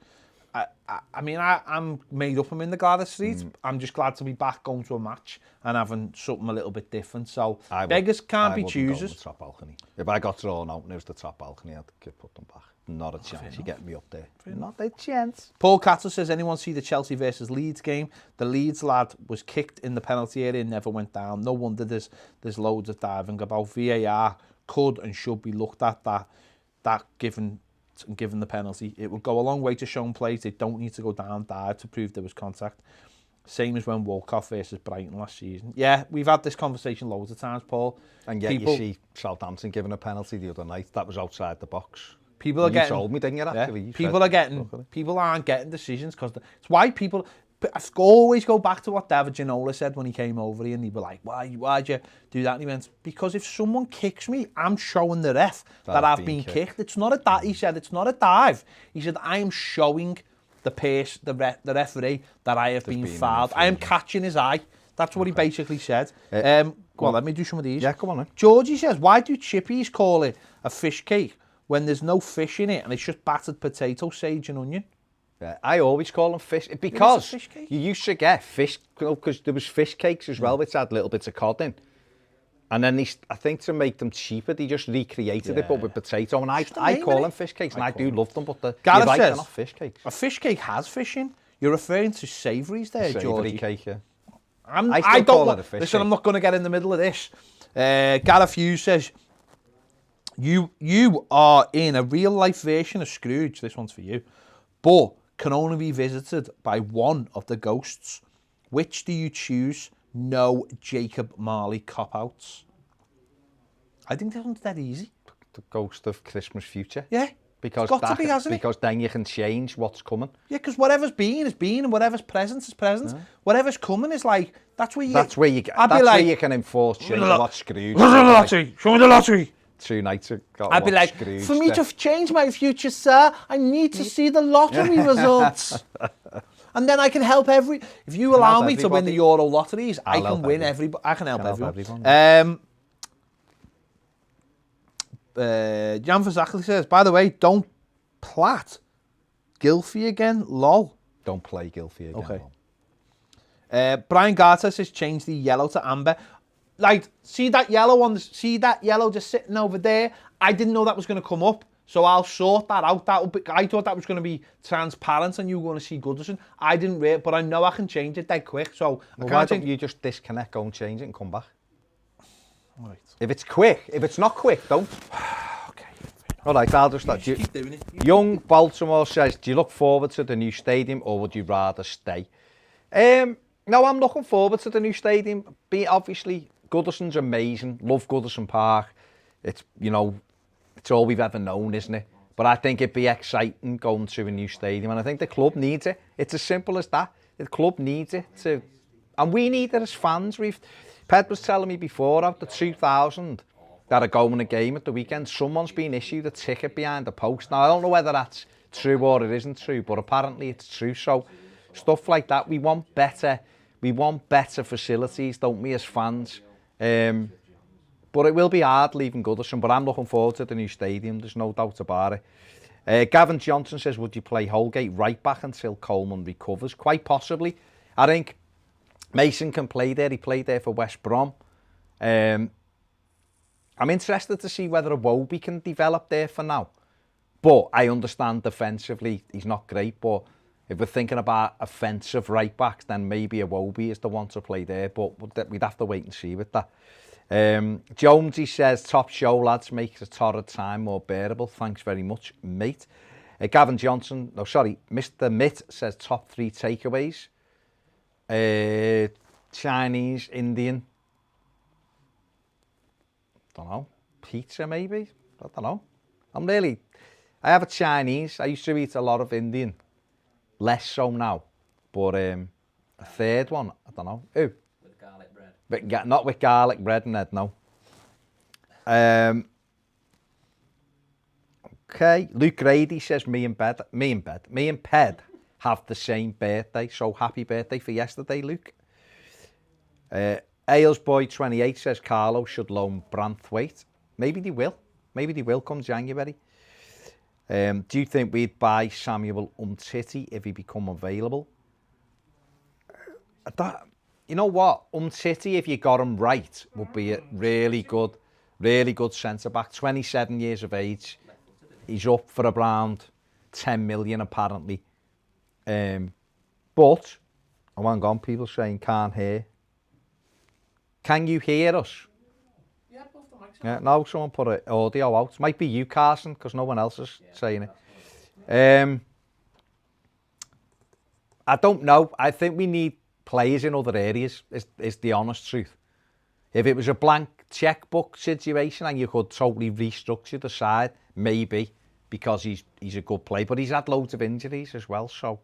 I mean, I'm made up I'm in the Gladys Street. I'm just glad to be back going to a match and having something a little bit different. So beggars can't be choosers. Top balcony. If I got thrown out and it was the top balcony, I'd put them back. Not a chance. You get me up there. Not a chance. Paul Cattle says, anyone see the Chelsea versus Leeds game? The Leeds lad was kicked in the penalty area and never went down. No wonder there's loads of diving about. VAR could and should be looked at that given the penalty. It would go a long way to showing players they don't need to go down dive to prove there was contact. Same as when Walcott versus Brighton last season. Yeah, we've had this conversation loads of times, Paul. And yet you see Southampton giving a penalty the other night. That was outside the box. People are getting. You told me, didn't you? Yeah, people aren't getting decisions because it's why people I always go back to what David Ginola said when he came over here, and he'd be like, why'd you do that? And he went, because if someone kicks me, I'm showing the ref that I've been kicked. It's not a dive. He said, it's not a dive. He said, I am showing the referee that I have been fouled. I am catching his eye. That's what he basically said. Go on, let me do some of these. Yeah, come on then. Georgie says, why do chippies call it a fish cake when there's no fish in it and it's just battered potato, sage and onion? Yeah, I always call them fish, because fish cake. you used to get fish, because there was fish cakes as well, which had little bits of cod in. And then I think to make them cheaper, they just recreated it, but with potato. And I call them fish cakes, and I do love them, but you're right, they're not fish cakes. A fish cake has fish in. You're referring to savouries there, Georgie. Savoury cake, yeah. I don't call it a fish cake. I'm not going to get in the middle of this. Gareth Hughes says, you are in a real-life version of Scrooge. This one's for you. But can only be visited by one of the ghosts. Which do you choose? No Jacob Marley cop-outs. I think this one's dead easy. The ghost of Christmas future. Yeah. Because it's got to be, hasn't it? Because then you can change what's coming. Yeah, because whatever's been is been, and whatever's present is present. Yeah. Whatever's coming is like, that's where you can enforce change what Scrooge. Show me the lottery. Show me the lottery. 2 nights ago. I'd be like, Scrooge for me to change my future, sir, I need to see the lottery results. And then I can help if you allow me to win the Euro lotteries, I can win everybody. I can help everyone. Jan Verzakli says, by the way, don't plat Gylfi again, lol. Don't play Gylfi again, okay. Lol. Brian Garter says, change the yellow to amber. Like, see that yellow just sitting over there? I didn't know that was going to come up, so I'll sort that out. I thought that was going to be transparent and you were going to see Goodison. I didn't read, but I know I can change it dead quick, so why don't you just disconnect, go and change it and come back? All right. If it's quick, if it's not quick, don't. Okay. All right, I'll just start. Keep doing it. Young Baltimore says, do you look forward to the new stadium or would you rather stay? No, I'm looking forward to the new stadium. Obviously, Goodison's amazing. Love Goodison Park. It's, it's all we've ever known, isn't it? But I think it'd be exciting going to a new stadium, and I think the club needs it. It's as simple as that. The club needs it and we need it as fans. Ped was telling me before, out the 2,000 that are going a game at the weekend, someone's been issued a ticket behind the post. Now, I don't know whether that's true or it isn't true, but apparently it's true. So, stuff like that, we want better facilities, don't we, as fans? But it will be hard leaving Goodison, but I'm looking forward to the new stadium, there's no doubt about it. Gavin Johnson says, would you play Holgate right back until Coleman recovers? Quite possibly. I think Mason can play there. He played there for West Brom. I'm interested to see whether Iwobi can develop there for now. But I understand defensively he's not great. But if we're thinking about offensive right backs, then maybe Iwobi is the one to play there. But we'd have to wait and see with that. Jonesy says, top show, lads, makes a torrid time more bearable. Thanks very much, mate. Gavin Johnson, Mr. Mitt says top 3 takeaways. Chinese, Indian, don't know, pizza maybe, I don't know. I have a Chinese, I used to eat a lot of Indian, less so now, but a third one, I don't know. Who? With garlic bread. But not with garlic bread and that, no. Okay, Luke Grady says me and Ped have the same birthday, so happy birthday for yesterday, Luke. Aylesboy 28 says Carlo should loan Branthwaite. Maybe they will come January. Do you think we'd buy Samuel Umtiti if he become available? You know what? Umtiti, if you got him right, would be a really good centre-back. 27 years of age. He's up for around 10 million apparently. But, hang on, people saying can't hear. Can you hear us? Yeah, both the mics. Yeah, no, someone put an audio out. Might be you, Carson, because no one else is saying it. I don't know. I think we need players in other areas, is the honest truth. If it was a blank checkbook situation and you could totally restructure the side, maybe, because he's a good player. But he's had loads of injuries as well, so...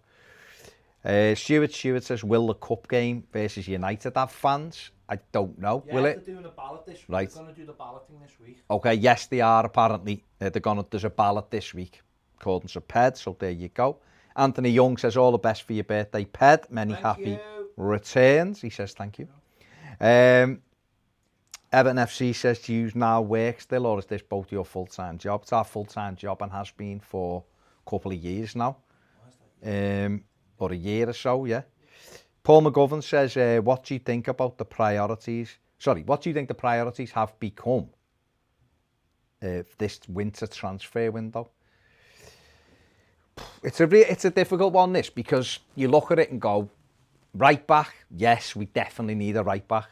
Stuart says, will the cup game versus United have fans? I don't know. Yeah, will they're it? doing a ballot this week. Right. They're going to do the balloting this week. Okay, yes, they are apparently. There's a ballot this week, according to Ped, so there you go. Anthony Young says, all the best for your birthday, Ped. Many happy returns. He says, thank you. Everton FC says, do you now work still, or is this both your full-time job? It's our full-time job and has been for a couple of years now. Or a year or so, yeah. Paul McGovern says, what do you think about the priorities? Sorry, what do you think the priorities have become this winter transfer window? It's a difficult one, this, because you look at it and go, right back, yes, we definitely need a right back.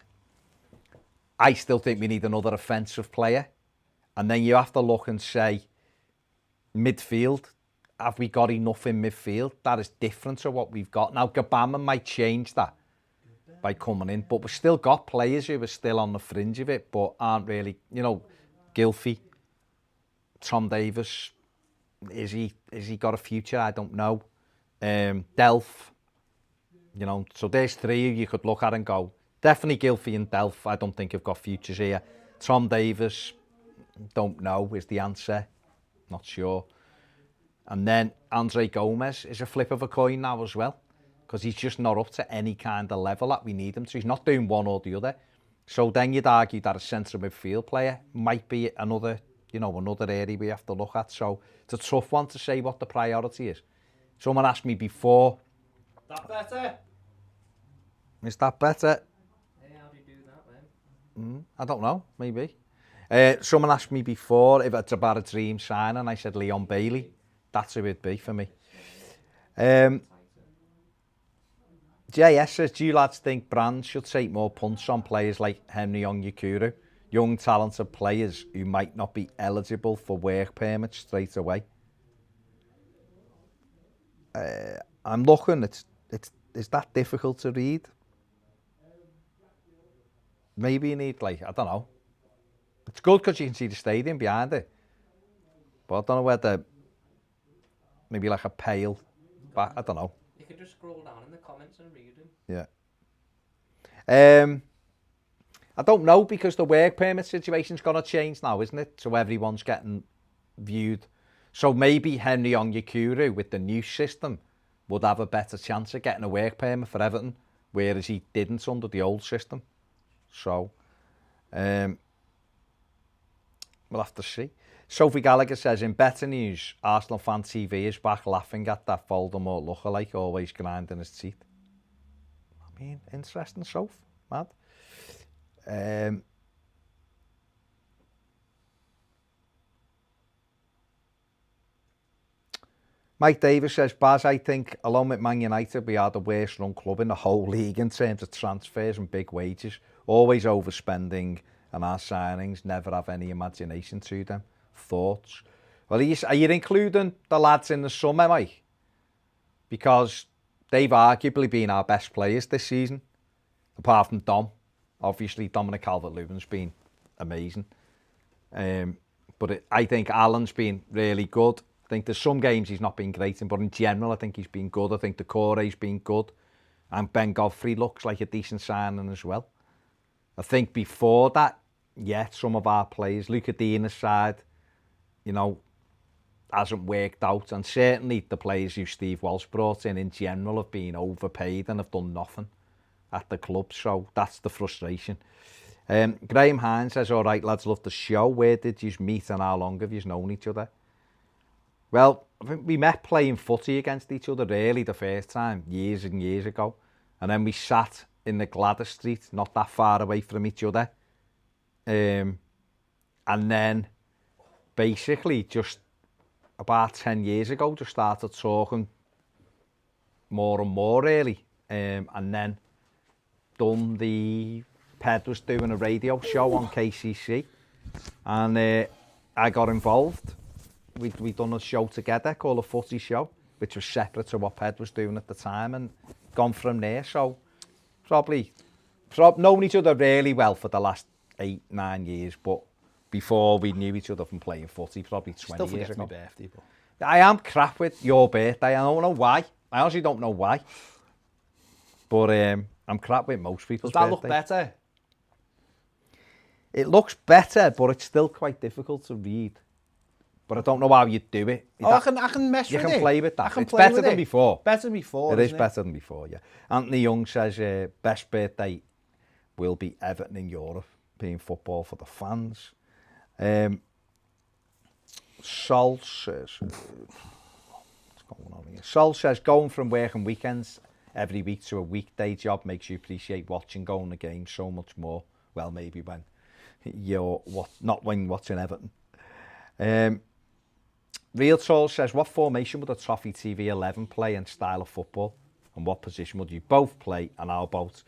I still think we need another offensive player. And then you have to look and say, midfield, have we got enough in midfield? That is different to what we've got. Now, Gabama might change that by coming in, but we've still got players who are still on the fringe of it, but aren't really, you know, Gylfi, Tom Davis, is he got a future? I don't know. Delph, you know, so there's three you could look at and go, definitely Gylfi and Delph, I don't think have got futures here. Tom Davis, don't know, is the answer. Not sure. And then Andre Gomez is a flip of a coin now as well, because he's just not up to any kind of level that we need him to. He's not doing one or the other. So then you'd argue that a centre midfield player might be another, you know, another area we have to look at. So it's a tough one to say what the priority is. Someone asked me before, That better? is that better? Hey, how do you do that then? I don't know, maybe. Someone asked me before if it's about a dream signing. I said Leon Bailey. That's who it'd be for me. JS says, do you lads think brands should take more punts on players like Henry Onyekuru, young talented players who might not be eligible for work permits straight away? I'm looking, it's that difficult to read. Maybe you need, like, I don't know. It's good because you can see the stadium behind it. But I don't know whether, maybe like a pale back, I don't know. You could just scroll down in the comments and read them. Yeah. I don't know, because the work permit situation's going to change now, isn't it? So everyone's getting viewed. So maybe Henry Onyekuru with the new system would have a better chance of getting a work permit for Everton, whereas he didn't under the old system. So, we'll have to see. Sophie Gallagher says, in better news, Arsenal Fan TV is back laughing at that Voldemort lookalike, always grinding his teeth. I mean, interesting, Soph. Mad. Mike Davis says, Baz, I think, along with Man United, we are the worst run club in the whole league in terms of transfers and big wages. Always overspending, and our signings never have any imagination to them. Thoughts? Well, are you including the lads in the summer, Mike? Because they've arguably been our best players this season, apart from Dom. Obviously, Dominic Calvert-Lewin's been amazing. But I think Alan's been really good. I think there's some games he's not been great in, but in general, I think he's been good. I think Decore's been good. And Ben Godfrey looks like a decent signing as well. I think before that, yeah, some of our players, Luca Dina's side, you know, hasn't worked out. And certainly the players who Steve Walsh brought in general have been overpaid and have done nothing at the club. So that's the frustration. Graham Hines says, all right, lads, love the show. Where did you meet and how long have you known each other? Well, I think we met playing footy against each other really the first time, years and years ago. And then we sat in the Gladys Street, not that far away from each other. And then basically just about 10 years ago, just started talking more and more really. And then Ped was doing a radio show on KCC. And I got involved. We'd done a show together called A Footy Show, which was separate to what Ped was doing at the time, and gone from there. So probably known each other really well for the last 8-9 years, but before we knew each other from playing footy, probably 20 years ago. My birthday, but I am crap with your birthday. I don't know why. I honestly don't know why. But I'm crap with most people's Does that look birthdays. better? It looks better, but it's still quite difficult to read. But I don't know how you do it. Oh, I can mess You with it. can play with that. I can It's play better with than it. before. Better than before, It is isn't it? better than before, yeah. Anthony Young says best birthday will be Everton in Europe, being football for the fans. Sol says, what's going on here? Sol says going from work and weekends every week to a weekday job makes you appreciate watching, going to games so much more. Well, maybe when you're not when watching Everton. Real Soul says, what formation would a Toffee TV 11 play and style of football? And what position would you both play? And how about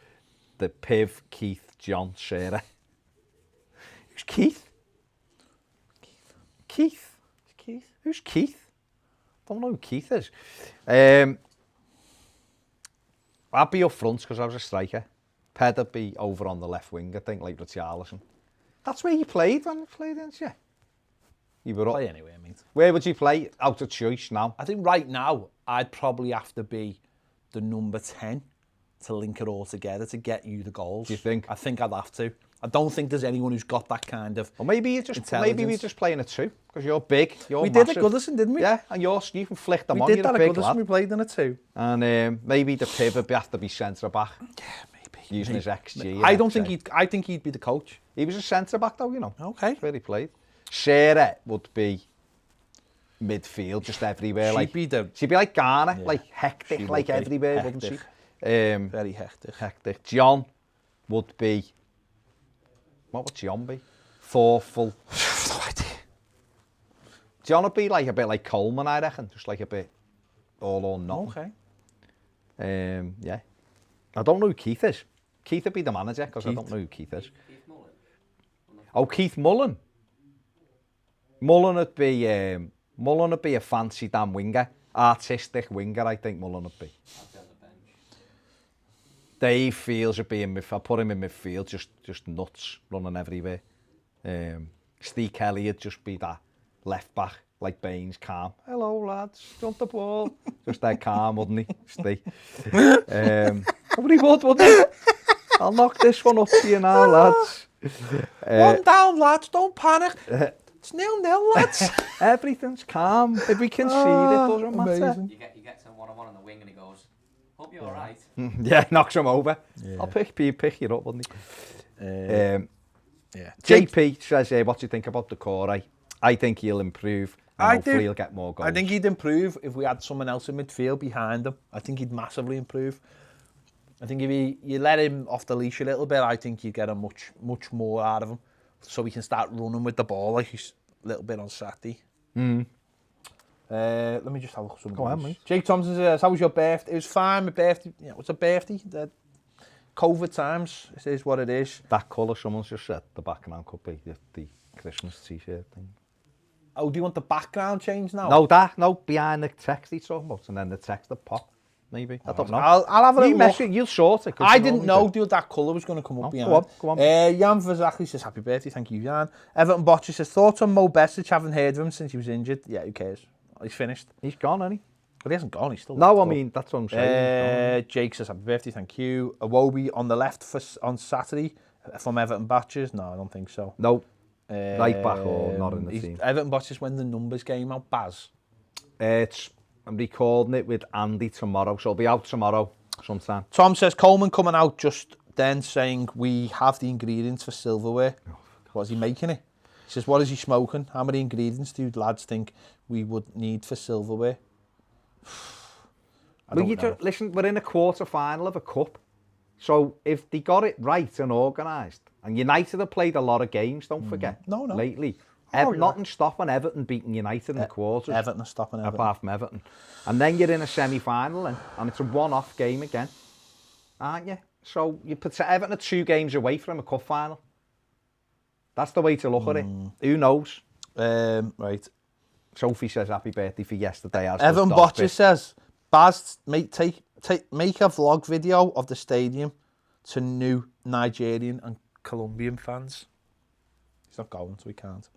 the Piv, Keith, John, Sarah? Who's Keith? Keith? Keith. Who's Keith? Don't know who Keith is. I'd be up front because I was a striker. Ped would be over on the left wing, I think, like Richarlison. That's where you played when you played, didn't you? You were up. Play anyway, mate. Where would you play out of choice now? I think right now, I'd probably have to be the number 10 to link it all together to get you the goals. Do you think? I think I'd have to. I don't think there's anyone who's got that kind of Or maybe we're just playing a two because you're big. You're We massive. did at Goodison, didn't we? Yeah, and you can flick them We on. did You're that a at big Goodison. lad. We played in a 2. And maybe the Piv would have to be centre back. Yeah, maybe. Using his XG. I don't think I think he'd be the coach. He was a centre back though, you know. Okay. That's where he played. Sarah would be midfield, just everywhere. She'd be like Ghana, Yeah. like hectic, She like would be everywhere, wouldn't she? Very hectic. Hectic. John would be. What would John be? Thoughtful. No idea. John would be like a bit like Coleman, I reckon, just like a bit all or nothing. Okay. Yeah. I don't know who Keith is. Keith would be the manager because I don't know who Keith is. Keith Mullen. Oh, Keith Mullen. Mullen would be a fancy damn winger, artistic winger. I think Mullen would be. I'd be on the bench. Dave Fields would be in midfield. I put him in midfield, just nuts, running everywhere. Steve Kelly would just be that left back, like Baines, calm. Hello lads, jump the ball. Just that calm, wouldn't he? Steve. Nobody would, wouldn't he? I'll knock this one up to you now, lads. One down, lads. Don't panic. It's 0-0, lads. Everything's calm. If we concede, it doesn't matter. Amazing. You get to one-on-one on the wing and he goes, hope you're alright. Yeah, knocks him over. Yeah. I'll pick you up, wouldn't he? Yeah. JP says, what do you think about the core? I think he'll improve. And hopefully he'll get more goals. I think he'd improve if we had someone else in midfield behind him. I think he'd massively improve. I think if you let him off the leash a little bit, I think you'd get a much more out of him. So he can start running with the ball like he's a little bit on Saturday. Let me just have a look at some. Go on, mate. Jake Thompson says, how was your birthday? It was fine, my birthday. Yeah, what's a birthday? COVID times, it is what it is. That colour, someone's just said, the background could be the Christmas t-shirt thing. Oh, do you want the background change now? No, behind the text he's talking about, and then the text that pop, maybe. I don't know. I'll have a little look. You'll sort it. I didn't know that colour was going to come up behind. Go on. Jan Verzakli says, happy birthday, thank you, Jan. Everton Botcher says, thoughts on Mo Besic, haven't heard of him since he was injured. Yeah, who cares? He's finished. He's gone, hasn't he? But he hasn't gone, he's still No, I mean, that's what I'm saying. Jake says, happy birthday, thank you. Awobi on the left on Saturday from Everton Botchers. No, I don't think so. No. Right back or not in the team. Everton Botchers when the numbers game out, Baz. I'm recording it with Andy tomorrow, so it'll be out tomorrow sometime. Tom says, Coleman coming out just then saying, we have the ingredients for silverware. What is he making it? He says, what is he smoking? How many ingredients do lads think we would need for silverware? Listen, we're in a quarter-final of a cup. So if they got it right and organised, and United have played a lot of games, don't forget, lately. Nothing's stopping Everton beating United in the quarters. Everton are stopping Everton. Apart from Everton. And then you're in a semi-final and it's a one-off game again, aren't you? So you put Everton are 2 games away from a cup final. That's the way to look at it. Who knows? Right. Sophie says happy birthday for yesterday. Evan Botcher says, Baz, make a vlog video of the stadium to new Nigerian and Colombian fans. He's not going, so he can't.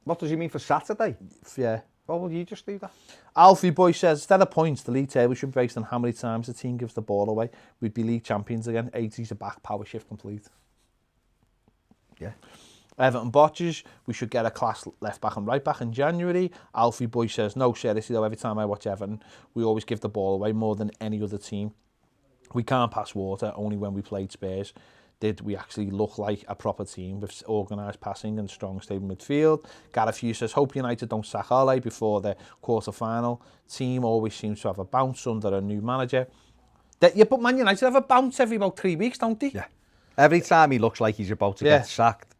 What does he mean for Saturday? Yeah. Well, will you just do that? Alfie Boy says, instead of points, the league table should be based on how many times the team gives the ball away. We'd be league champions again. 80s are back, power shift complete. Yeah. Everton botches, we should get a class left back and right back in January. Alfie Boy says, no, seriously though, every time I watch Everton, we always give the ball away more than any other team. We can't pass water. Only when we played Spurs did we actually look like a proper team with organised passing and strong stable midfield. Gareth Hughes says, hope United don't sack Ole before the quarter-final. Team always seems to have a bounce under a new manager. Yeah, but Man United have a bounce every about 3 weeks, don't they? Yeah. Every time he looks like he's about to get sacked.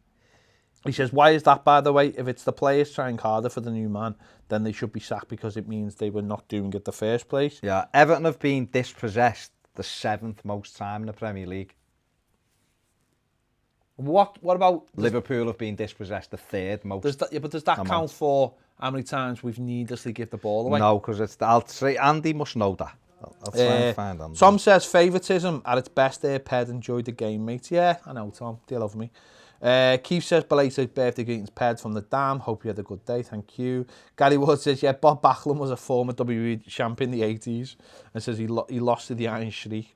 He says, why is that, by the way? If it's the players trying harder for the new man, then they should be sacked because it means they were not doing it the first place. Yeah, Everton have been dispossessed the 7th most time in the Premier League. What about... Liverpool have been dispossessed the 3rd most. But does that count for how many times we've needlessly give the ball away? No, because I'll say Andy must know that. I'll try and find Andy. Tom says, favouritism at its best there, Ped enjoyed the game, mate. Yeah, I know, Tom. Do you love me? Keith says, belated birthday greetings, Ped from the Dam. Hope you had a good day, thank you. Gary Wood says, yeah, Bob Backlund was a former WWE champion in the 80s and says he lost to the Iron Shriek.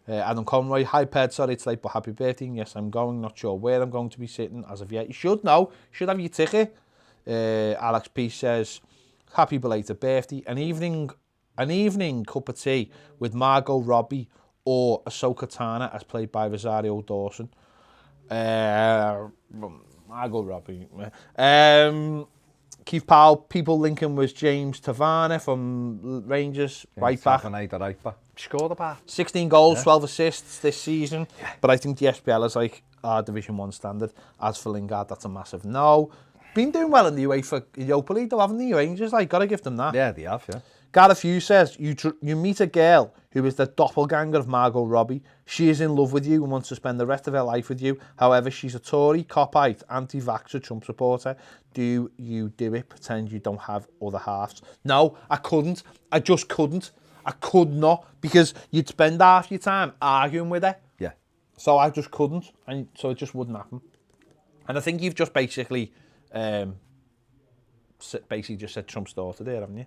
Adam Conroy, hi Ped, sorry it's late, but happy birthday. Yes, I'm going, not sure where I'm going to be sitting as of yet. You should know, you should have your ticket. Alex P says, happy belated birthday. An evening cup of tea with Margot Robbie or Ahsoka Tano as played by Rosario Dawson. Margot Robbie. Keith Powell, people linking was James Taverner from Rangers, right back. Scored about 16 goals, 12 assists this season. Yeah. But I think the SPL is like our Division 1 standard. As for Lingard, that's a massive no. Been doing well in the UEFA Europa League though, haven't the Rangers? Like, gotta give them that. Yeah, they have, yeah. Gareth Hughes says, you meet a girl who is the doppelganger of Margot Robbie. She is in love with you and wants to spend the rest of her life with you. However, she's a Tory, cop-out, anti-vaxxer, Trump supporter. Do you do it? Pretend you don't have other halves. No, I couldn't. I just couldn't. I could not, because you'd spend half your time arguing with her. Yeah. So I just couldn't, and so it just wouldn't happen. And I think you've just basically just said Trump's daughter there, haven't you?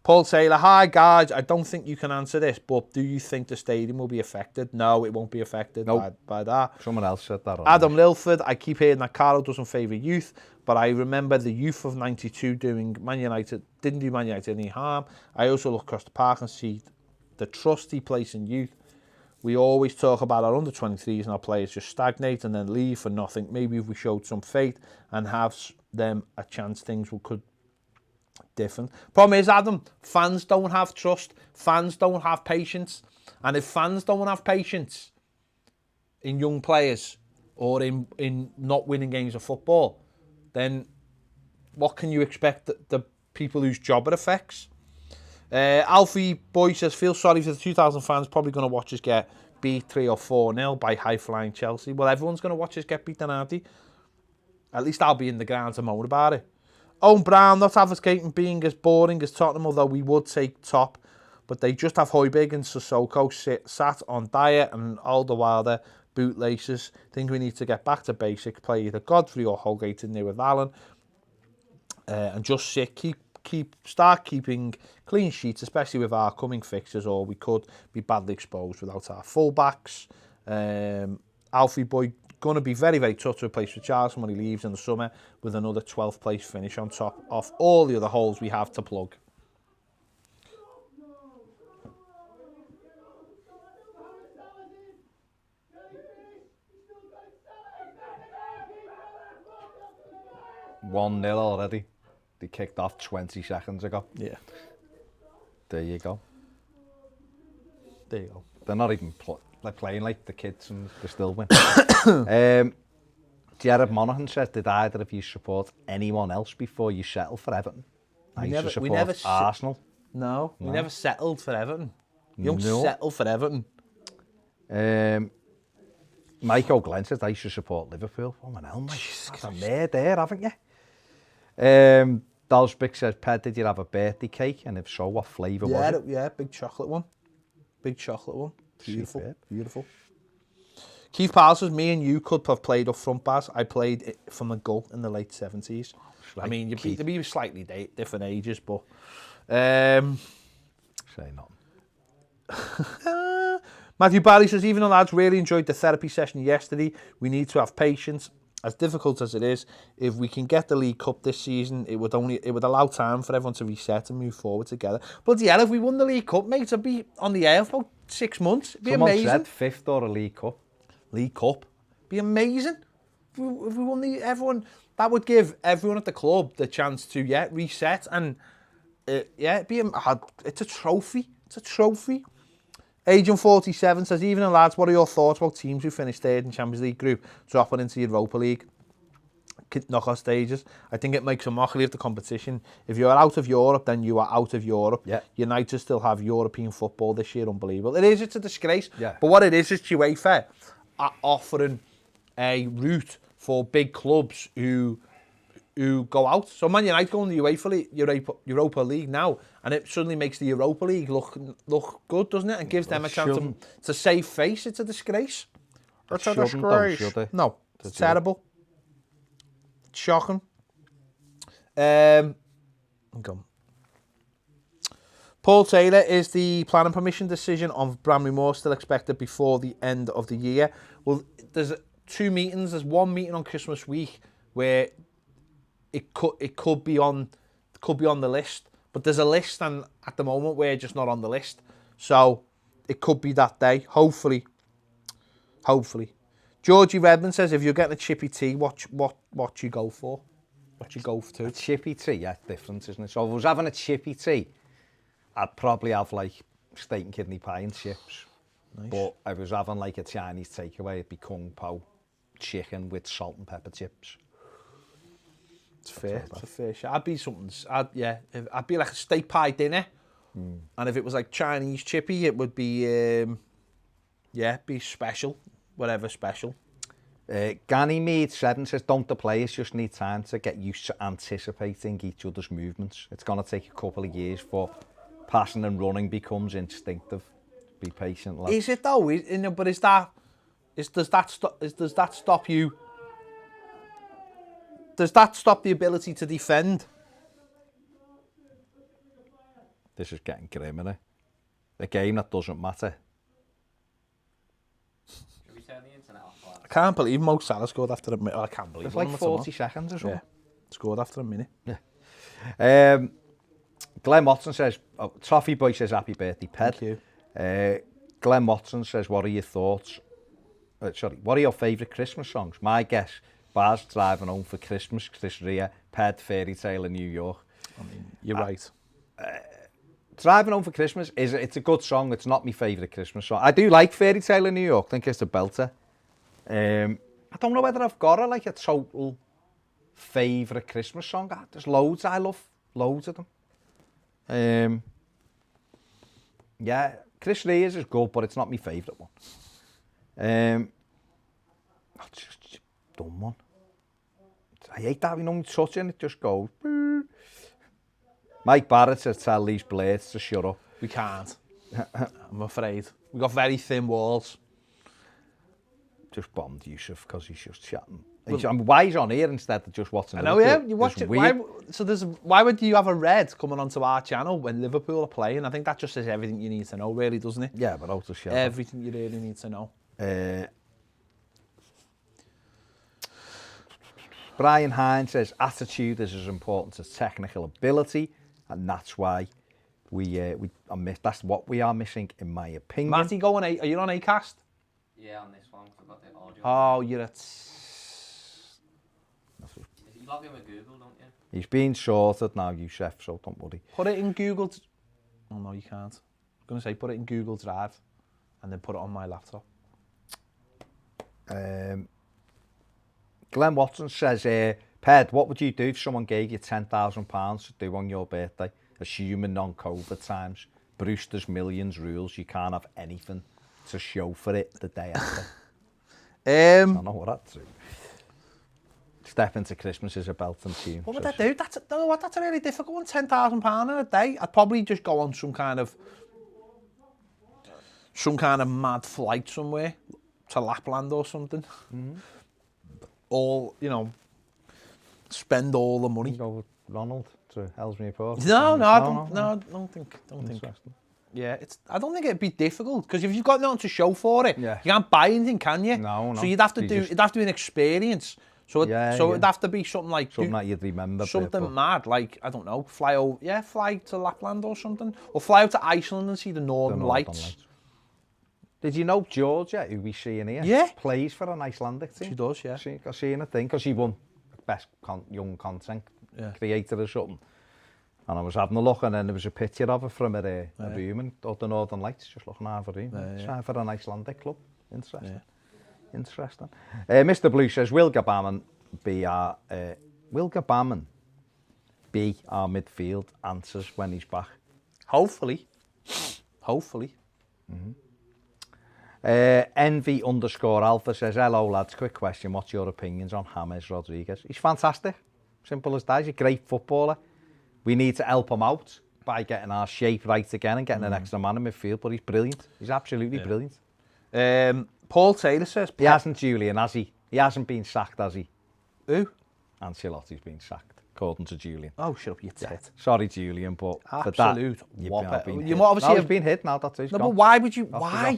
Paul Taylor, hi guys, I don't think you can answer this, but do you think the stadium will be affected? No, it won't be affected by that. Someone else said that. Adam Lilford, I keep hearing that Carlo doesn't favour youth, but I remember the youth of 92 didn't do Man United any harm. I also look across the park and see the trust he places in youth. We always talk about our under-23s and our players just stagnate and then leave for nothing. Maybe if we showed some faith and have them a chance, things could different. Problem is, Adam, fans don't have trust. Fans don't have patience. And if fans don't have patience in young players or in not winning games of football, then what can you expect the people whose job it affects? Alfie Boy says, feel sorry for the 2,000 fans probably going to watch us get beat 3 or 4-0 by high-flying Chelsea. Well, everyone's going to watch us get beaten, aren't they? At least I'll be in the ground to moan about it. Owen Brown, not advocating being as boring as Tottenham, although we would take top, but they just have Højbjerg and Sissoko sat on diet and all the while they're bootlaces. Think we need to get back to basics, play either Godfrey or Holgate in there with Allen, and just sit, start keeping clean sheets, especially with our coming fixtures, or we could be badly exposed without our fullbacks. Alfie Boy, going to be very, very tough to replace with Charleston when he leaves in the summer with another 12th place finish on top of all the other holes we have to plug. One 0 already. They kicked off 20 seconds ago. Yeah. There you go. There you go. They're not even they're playing like the kids and they still win. Jared Monaghan says, did either of you support anyone else before you settled for Everton? I used to support Arsenal. No, we never settled for Everton. You don't settle for Everton. Mike O'Glenn says, I used to support Liverpool. Oh, my hell, mate. That's a mare there, haven't you? Dalsbick says, Ped, did you have a birthday cake? And if so, what flavour was it? Yeah, big chocolate one. Big chocolate one. Beautiful, superb. Beautiful. Keith Powell says, me and you could have played up front, Baz. I played from the goal in the late 70s. I mean, you'd be slightly different ages, but Say nothing. Matthew Barry says, even the lads really enjoyed the therapy session yesterday. We need to have patience. As difficult as it is, if we can get the League Cup this season, it would allow time for everyone to reset and move forward together. Bloody hell, if we won the League Cup, mate, I'd be on the air for about 6 months. It'd be amazing. Someone said 5th or a League Cup. League Cup. Be amazing. If we won that would give everyone at the club the chance to, reset. And, it's a trophy. It's a trophy. Agent 47 says, even the lads, what are your thoughts about teams who finished third in Champions League group dropping into Europa League knockout stages? I think it makes a mockery of the competition. If you're out of Europe, then you are out of Europe. Yeah. United still have European football this year, unbelievable. It's a disgrace. Yeah. But what it is UEFA are offering a route for big clubs who go out. So Man United go in the Europa League now, and it suddenly makes the Europa League look good, doesn't it? And gives them a chance to save face. It's a disgrace. It's a disgrace. No, it's terrible. It's shocking. Paul Taylor, is the planning permission decision on Bramley Moore still expected before the end of the year? Well, there's 2 meetings. There's one meeting on Christmas week where it could be on the list, but there's a list, and at the moment we're just not on the list, so it could be that day. Hopefully. Georgie Redmond says, if you're getting a chippy tea, what you go for? What you go to? A chippy tea, yeah, different, isn't it? So if I was having a chippy tea, I'd probably have like steak and kidney pie and chips. Nice. But if I was having like a Chinese takeaway, it'd be kung pao chicken with salt and pepper chips. It's fair. It's a fair shot. I'd be something. I'd be like a steak pie dinner, and if it was like Chinese chippy, it would be be special, whatever special. Ganymede 7 says, don't the players just need time to get used to anticipating each other's movements? It's going to take a couple of years for passing and running becomes instinctive. Be patient, lad. Is it though? But does that stop you? Does that stop the ability to defend? This is getting grim, isn't it? A game that doesn't matter. Should we turn the internet off? I can't believe Mo Salah scored after a minute. I can't believe it's like 40 seconds or something. Yeah, scored after a minute. Yeah. Glenn Watson says, Toffee Boy says, happy birthday, Ped. Thank you. Glenn Watson says, what are your thoughts? What are your favourite Christmas songs? My guess, Baz, Driving Home for Christmas, Chris Rea, Ped, Fairy Tale in New York. I mean, you're right. Driving Home for Christmas, it's a good song. It's not my favourite Christmas song. I do like Fairy Tale in New York. I think it's a belter. I don't know whether I've got a total favourite Christmas song. There's loads. I love loads of them. Chris Rea's is good, but it's not my favourite one. Just dumb one. I hate that, touching it just goes. Mike Barrett says, tell these blades to shut up. We can't. I'm afraid. We've got very thin walls. Just bombed Yusuf because he's just chatting. Why he's on here instead of just watching Liverpool? I know, you watch it. Why would you have a red coming onto our channel when Liverpool are playing? I think that just says everything you need to know, really, doesn't it? Yeah, but out of shadow. Everything you really need to know. Brian Hines says, attitude is as important as technical ability, and that's why that's what we are missing, in my opinion. Matty, are you on Acast? Yeah, on this one, 'cause I've got the audio. Oh, you're at... You log in with Google, don't you? He's being sorted now, Yusuf, so don't worry. Put it in Google... Oh, no, you can't. I'm going to say put it in Google Drive and then put it on my laptop. Glenn Watson says, Ped, what would you do if someone gave you £10,000 to do on your birthday? Assuming non-COVID times. Brewster's Millions rules, you can't have anything to show for it the day after. I don't know what I'd do. Step into Christmas is a belting tune. What would I do? That's a really difficult one. £10,000 in a day. I'd probably just go on some kind of mad flight somewhere to Lapland or something. Or, spend all the money. Go with Ronald. to Ellesmere Port? No, I don't think. Interesting. Yeah, I don't think it'd be difficult because if you've got nothing to show for it, Yeah. you can't buy anything, can you? No. So it'd have to be an experience. So it'd have to be something like something that you'd remember. Something mad, like I don't know, fly to Lapland or something, or fly out to Iceland and see the Northern Lights. Did you know Georgia, who we see in here, plays for an Icelandic team? She does, yeah. I've seen a thing, because she won best young content creator or something. And I was having a look, and then there was a picture of her from a room in the Northern Lights, just looking at her room. Trying for an Icelandic club. Interesting. Yeah. Interesting. Mr. Blue says, will Gabamon be our midfield answers when he's back? Hopefully. Mm-hmm. Envy_alpha says, hello lads, quick question, what's your opinions on James Rodriguez? He's fantastic, simple as that. He's a great footballer. We need to help him out by getting our shape right again and getting an extra man in midfield, but he's brilliant. He's absolutely brilliant. Paul Taylor says... He hasn't, Julian, has he? He hasn't been sacked, has he? Who? Ancelotti's been sacked, according to Julian. Oh, shut up, you tit. Sorry, Julian, but absolute for that, whopper. You obviously have been hit now, that's it. No, but why would you... Why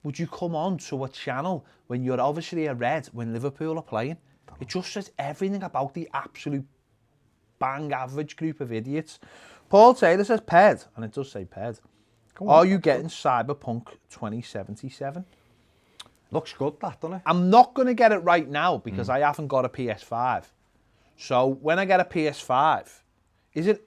would you come on to a channel when you're obviously a red when Liverpool are playing? It just says everything about the absolute bang average group of idiots. Paul Taylor says, Ped, and it does say Ped, are you getting Cyberpunk 2077? Looks good, that, doesn't it? I'm not going to get it right now because I haven't got a PS5. So when I get a PS5, is it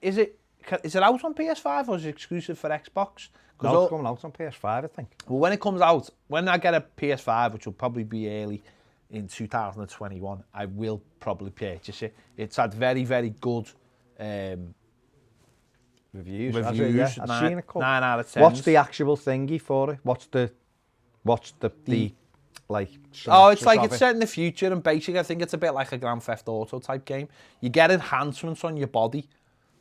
out on PS5 or is it exclusive for Xbox? No, it's coming out on PS5, I think. Well, when it comes out, when I get a PS5, which will probably be early in 2021, I will probably purchase it. It's had very, very good reviews. I've seen a couple. 9 out of 10. What's the actual thingy for it? What's the like? Oh, it's like it's set in the future, and basically I think it's a bit like a Grand Theft Auto type game. You get enhancements on your body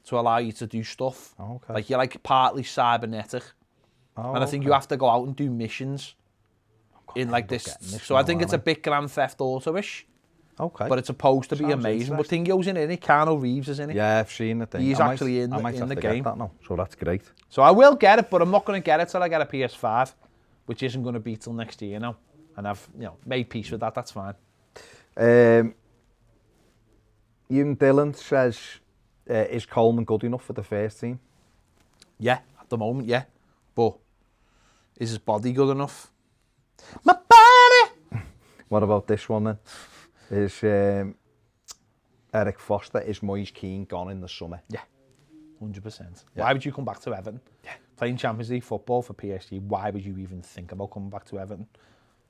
to allow you to do stuff. Oh, okay. Like you're like partly cybernetic. Oh, and I think you have to go out and do missions in like this. So I think it's a bit Grand Theft Auto-ish. Okay. But it's supposed to be amazing. But Thingo's in it, Keanu Reeves is in it. Yeah, I've seen the thing. He's actually in the game. Get that now, so that's great. So I will get it, but I'm not going to get it till I get a PS5, which isn't going to be till next year now. And I've made peace with that, that's fine. Ewan Dillon says, is Coleman good enough for the first team? Yeah, at the moment, yeah. But is his body good enough? My body! What about this one then? Is Eric Foster, is Moise Keane gone in the summer? Yeah, 100%. Yeah. Why would you come back to Everton? Yeah. Playing Champions League football for PSG, why would you even think about coming back to Everton?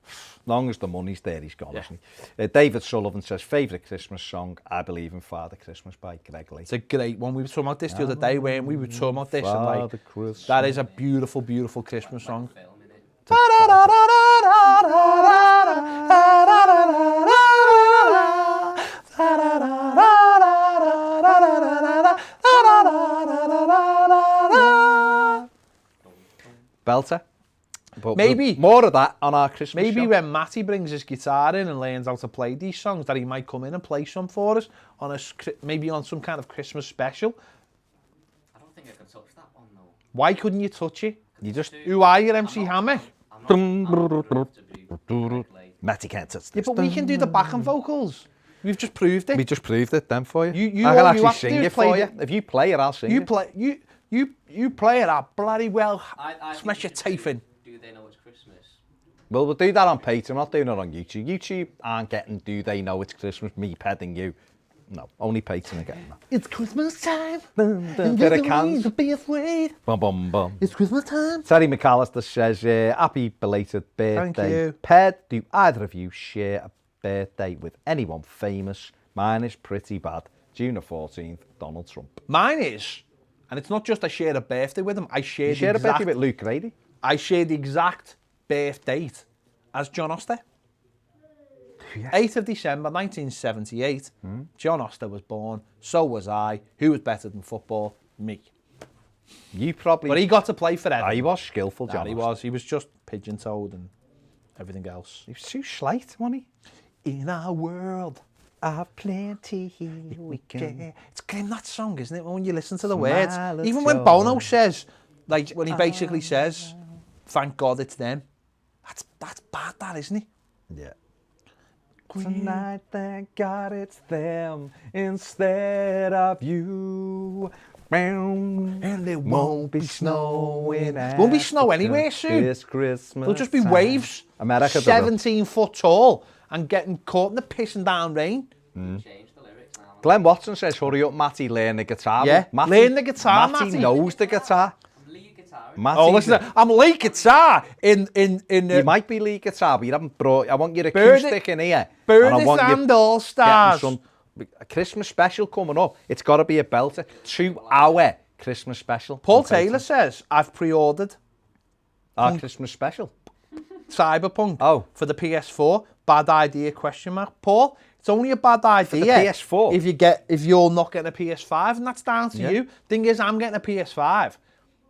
As long as the money's there, he's gone, isn't he? David Sullivan says, favourite Christmas song, I Believe in Father Christmas by Greg Lee. It's a great one. We were talking about this the other day, weren't we? We were talking about this, and like, Christmas. that is a beautiful, beautiful Christmas song. Belter. But maybe more of that on our Christmas maybe show. When Matty brings his guitar in and learns how to play these songs, that he might come in and play some for us on maybe on some kind of Christmas special. I don't think I can touch that one though. Why couldn't you touch it? You just... Who are you, MC Hammer? Matty can't touch this. Yeah, but we can do the backing vocals. We've just proved it. We just proved it then for you. You I can actually you sing it for you. If you play it, I'll sing it. You play it out bloody well. I Smash your teeth in. Do they know it's Christmas? Well, we'll do that on Patreon. I'm not doing it on YouTube. YouTube aren't getting Do They Know It's Christmas, me pedding you. No, only Patreon are getting that. It's Christmas time. Bit of cans. Don't be afraid. Bum, bum, bum. It's Christmas time. Terry McAllister says, happy belated birthday. Thank you. Ped, do either of you share a birthday with anyone famous? Mine is pretty bad. June the 14th, Donald Trump. Mine is, and it's not just I share a birthday with him, I share a birthday with Luke Grady? I share the exact birth date as John Oster. 8th of December 1978, John Oster was born, so was I. Who was better than football? Me. You probably... But he got to play for Everton. He was skillful, John Oster. He was just pigeon-toed and everything else. He was too slight, wasn't he? In our world, I've plenty we can. It's grim, that song, isn't it? When you listen to the Smile words, at even when joy. Bono says, like when he basically says, "Thank God it's them." That's bad, that isn't it? Yeah. Tonight, thank God it's them instead of you. And there won't be snowing. Won't be snow anywhere soon. This Christmas. There'll just be time. waves, America, 17 foot tall, and getting caught in the pissing down rain. Change the lyrics now. Glenn Watson says, "Hurry up, Matty, learn the guitar." Yeah, Matty, learn the guitar, Matty Matty. knows the guitar. Lead guitar. Matty, Oh, listen, I'm lead guitar in you might be lead guitar, but you haven't brought. I want your Burn acoustic in here. Burn and I want you and All Stars. getting some a Christmas special coming up. It's got to be a belter. 2-hour Christmas special. Paul on Patreon. Taylor says, I've pre-ordered Our Christmas special. Cyberpunk Oh. for the PS4. Bad idea, question mark. Paul, it's only a bad idea PS4? if you're not getting a PS5, and that's down to Yeah. you. Thing is, I'm getting a PS5,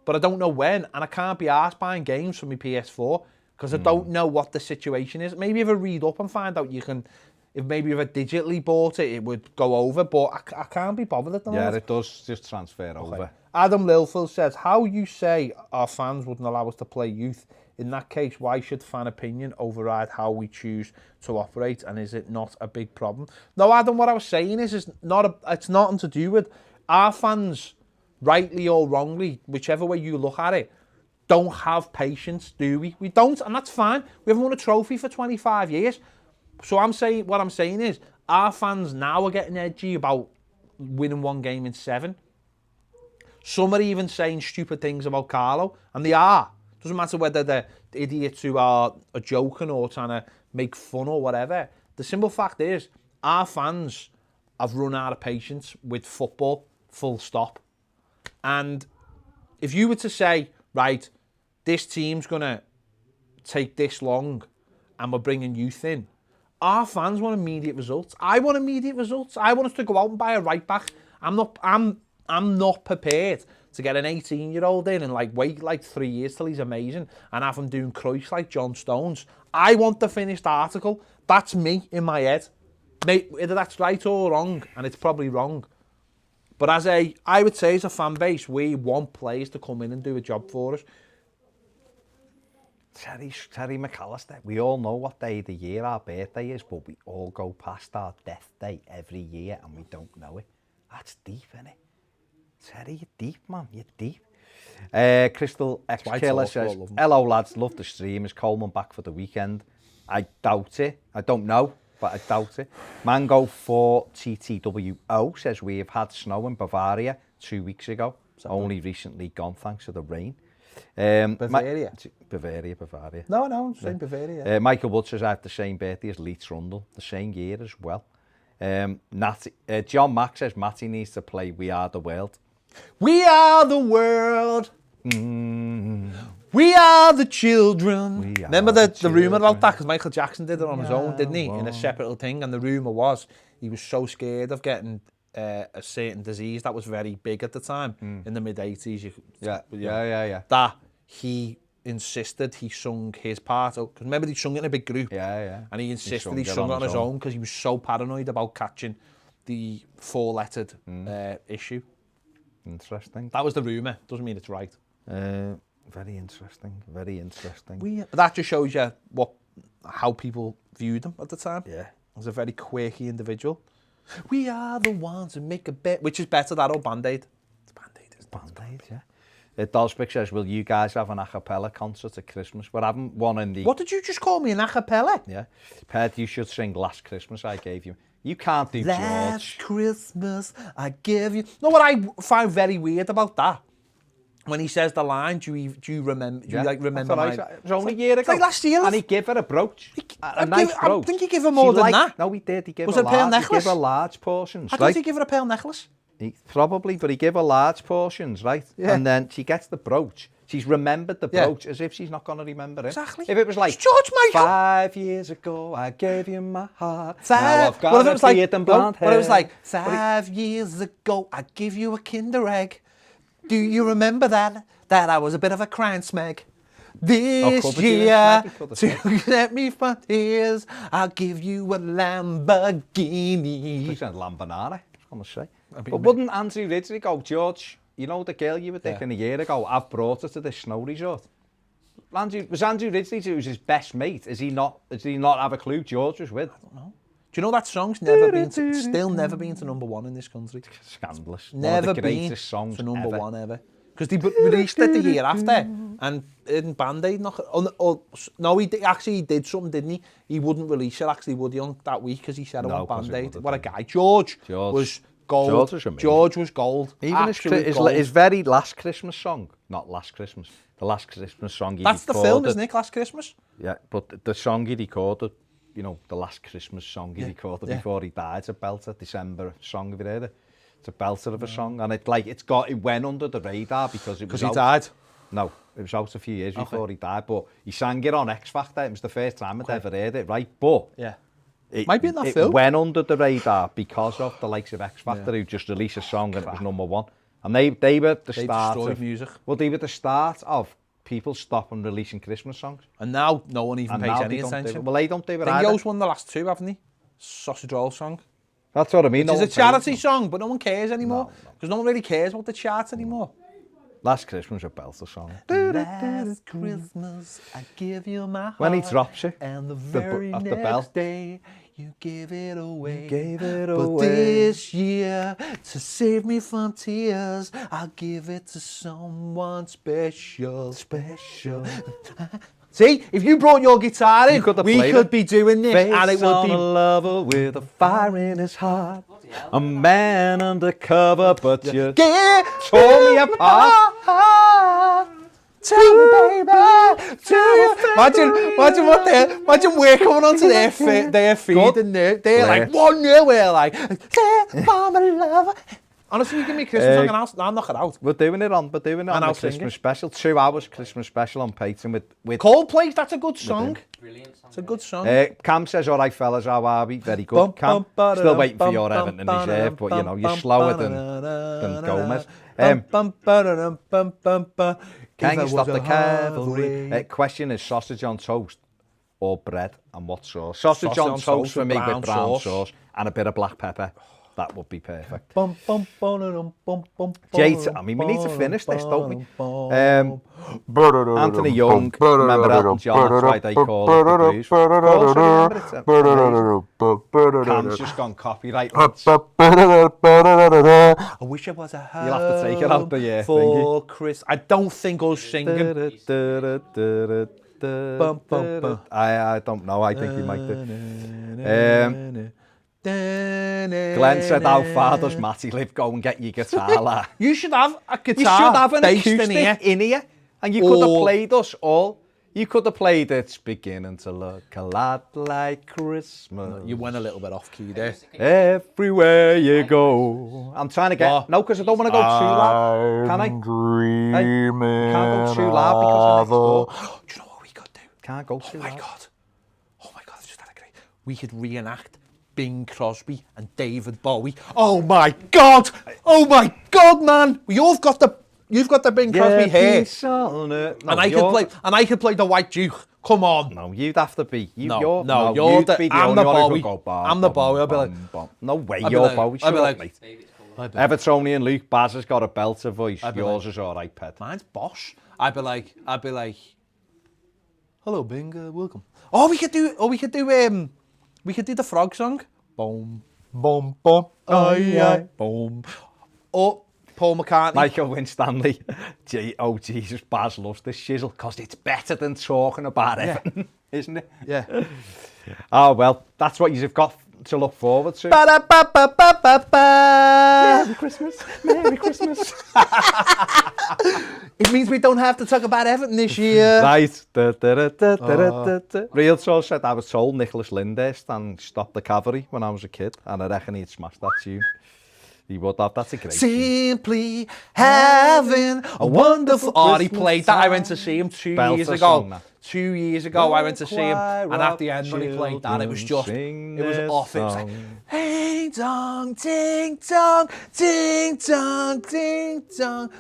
but I don't know when, and I can't be arsed buying games for my PS4 because I don't know what the situation is. Maybe if I read up and find out you can, if I digitally bought it, it would go over, but I can't be bothered at the Yeah, moment. it does just transfer over. Adam Lilfield says, how you say our fans wouldn't allow us to play youth? In that case, why should fan opinion override how we choose to operate? And is it not a big problem? No, Adam, what I was saying is it's nothing to do with our fans, rightly or wrongly, whichever way you look at it, don't have patience, do we? We don't, and that's fine. We haven't won a trophy for 25 years. So what I'm saying is, our fans now are getting edgy about winning one game in 7. Some are even saying stupid things about Carlo, and they are. Doesn't matter whether they're idiots who are joking or trying to make fun or whatever. The simple fact is, our fans have run out of patience with football, full stop. And if you were to say, right, this team's going to take this long and we're bringing youth in, our fans want immediate results. I want immediate results. I want us to go out and buy a right back. I'm not prepared to get an 18-year-old in and wait 3 years till he's amazing and have him doing Cruyff like John Stones. I want the finished article. That's me in my head. Mate, whether that's right or wrong, and it's probably wrong. But I would say as a fan base, we want players to come in and do a job for us. Terry McAllister, we all know what day of the year our birthday is, but we all go past our death day every year and we don't know it. That's deep, isn't it? Terry, you're deep, man. You're deep. Crystal X Killer says, hello, lads. Love the stream. Is Coleman back for the weekend? I doubt it. I don't know, but I doubt it. Mango4TTWO says, we have had snow in Bavaria 2 weeks ago. Only recently gone thanks to the rain. Bavaria? Bavaria. No, I'm saying Bavaria. Michael Wood says, I have the same birthday as Leeds Rundle, the same year as well. John Mack says, Matty needs to play We Are the World. We are the world. We are the children. Remember the rumour about that? Because Michael Jackson did it on his own, didn't he? In a separate little thing. And the rumour was he was so scared of getting a certain disease that was very big at the time in the mid-80s. Yeah. That he insisted he sung his part. Because remember, he sung it in a big group. Yeah. And he insisted he sung it on his own because he was so paranoid about catching the 4-lettered issue. Interesting. That was the rumour. Doesn't mean it's right. Very interesting. That just shows you how people viewed him at the time. Yeah. As a very quirky individual. We are the ones who make a bet. Which is better, that or Band-Aid? It's Band-Aid, isn't it? Band-Aid, yeah. Dalsbeck says, will you guys have an a cappella concert at Christmas? We're having one in the... What did you just call me, an a cappella? Yeah. Ped, you should sing Last Christmas I Gave You. You can't do Last George. Christmas I gave you... No, what I find very weird about that, when he says the line, do you remember? Do you remember my... It was only a year ago. It's like last year. And he gave her a brooch. A nice brooch. I think he gave her more than that. No, he did. He gave Was her it a pearl He necklace? gave her large portions. I thought he gave her a pearl necklace. Probably, but he gave her large portions, right? Yeah. And then she gets the brooch. She's remembered the brooch as if she's not going to remember it. Exactly. If it was like, it's George Michael. 5 years ago, I gave you my heart. Now I've got a beard and blonde hair. But it was like, 5 years ago, I give you a Kinder Egg. Do you remember that? That I was a bit of a crying smeg. This covered you year, this, Maggie, to set me for tears, I'll give you a Lamborghini. You said Lambanara, I was going to say. I mean, But wouldn't Andrew Ridgely go, George, you know the girl you were dating Yeah. a year ago, I've brought her to this snow resort. Was Andrew Ridgely, who's his best mate, does he not have a clue George was with? I don't know. Do you know that song's never been still never been to #1 in this country? Scandalous. Never One of the been greatest songs to ever. #1 ever. Because they released it the year after, and in Band-Aid no, he did something, didn't he? He wouldn't release it actually, would he, on that week, because he said it No, on 'cause he Band-Aid. would've What a done. guy. George George. was gold. George was amazing. George was gold. Even Absolute gold. his very last Christmas song, not Last Christmas, the last Christmas song he That's the recorded. film, isn't it? Last Christmas? Yeah, but the song he recorded, you know, the last Christmas song he recorded before he died, it's a belter, December song, have you heard it? It's a belter of a song, and it went under the radar because it was Because he out. died? No, it was out a few years before he died, but he sang it on X Factor. It was the first time I'd ever heard it, right? But Yeah. it, Might be in that it film. went under the radar because of the likes of X Factor who just released a song and it was #1. And they were the They start destroyed of music. Well, they were the start of people stopping releasing Christmas songs. And now no one even And pays now any they don't do attention. it. Well, they don't do it either. Dingo's won the last 2, haven't he? Sausage Roll song. That's what I mean. It's no a charity song, but no one cares anymore. No. Because no one really cares about the charts anymore. Last Christmas was a belter song. Last Christmas, I give you my heart. When he drops it, And the the very at the bell. next day, you give it away. gave it But away. this year, to save me from tears, I'll give it to someone special. Special. See, if you brought your guitar in, could have we played could it. be doing this, and it would on be... a lover with a fire in his heart. Bloody hell. A man undercover, but you Get tore me apart. Tell me, baby, tell you. Imagine we're coming onto their feed and they're like, 1-0, we're like, for my lover. Honestly, you give me a Christmas song and I'll knock it out. We're doing it on And the I'll sing Christmas it. special. 2 hours Christmas special on Patreon with Coldplay, that's a good song. Brilliant song. It's a good song. Cam says, all right, fellas, how are we? Very Bum, good, Cam. bum, ba-da-dum, Still waiting for bum, your bum, Everton reserve, but, you know, you're bum, slower ba-da-da, than Gomez. bum, bum, ba-da-dum, bum, bum, ba. Can If you I stop was the a cavalry? Harvey. Question is sausage on toast or bread, and what sauce? Sausage on toast for me with brown sauce and a bit of black pepper. That would be perfect. Bum, bum, ba-da-dum, bum, bum, Jade, I mean, we need to finish this, don't we? Anthony Young, remember Elton John, that's why they call it the blues. Of course, I remember it. Cam's just gone copyright. I wish I was a home. You'll have to take it out the year for Chris. I don't think us singing. Bum, bum, bum. I don't know, I think he might do. Glenn said, how far does Matty live? Go and get your guitar, lad. You should have a guitar. You should have an based acoustic in here, and you could have played us all. You could have played It's Beginning to Look a Lot Like Christmas. You went a little bit off key there. Everywhere you go. I'm trying to get... Oh. No, because I don't want to go too loud. Can I? Dreaming Can't go too loud because of next door. Do you know what we could do? Can't go too Oh my loud. god. Oh my god, I just had a great. We could reenact Bing Crosby and David Bowie. Oh my god! Oh my god, man! You've got the Bing Crosby hair. And I could play the White Duke. Come on. No, you'd have to be. No, you're you'd be the I'm only the one who Bowie. could go I'm the Bowie. I'll be like, no way, I'll be you're like- Bowie. I'll be Shut like- up, mate. Baby, it's cool. Evertonian Luke Baz has got a belter voice. I'd be Yours like- is all right, pet. mine's Bosch. I'd be like, hello Bing, welcome. We could do the frog song. Boom, boom, boom, aye, aye, boom. Or Paul McCartney. Michael Winstanley. Oh, Jesus, Baz loves this shizzle because it's better than talking about Everton, isn't it? Yeah. Oh, well, that's what you've got to look forward to. Ba-da-ba-ba-ba-ba. Merry Christmas. Merry Christmas. It means we don't have to talk about Everton this year. Right. Real Soul said, I was told Nicholas Lyndhurst and Stop the Cavalry when I was a kid, and I reckon he'd smash that tune. He would have. That's a great tune. Simply having a wonderful... Oh, he played that. I went to see him 2 Belter years song, ago. that. 2 years ago, I went to see him, and at the end when he played that, it was just... It was off. It was like... Ding dong, ding dong, ding dong, ding dong.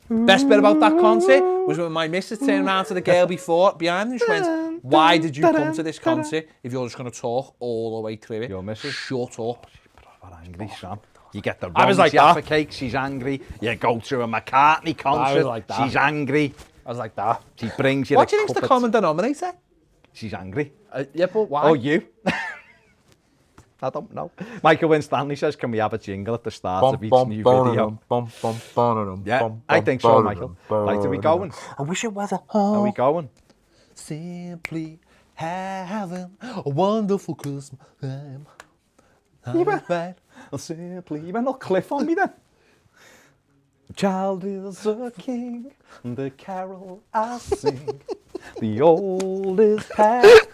Best bit about that concert was when my missus turned around to the girl behind and she went, why did you come to this concert if you're just going to talk all the way through it? Your missus? Shut up. Proper angry, Sam. You get the I was like Jaffa that. cake, she's angry. You go to a McCartney concert, like that. she's angry. I was like that. She brings you What a do you think's cup the of common denominator? She's angry. Yeah, but why? Oh, you? I don't know. Michael Winstanley says, can we have a jingle at the start of each new video? Yeah, I think so, Michael. Right, are we going? I wish it was a Are we going? Simply having a wonderful Christmas time. Simply, you went not cliff on me then. The child is a king, the carol I sing. The old is past.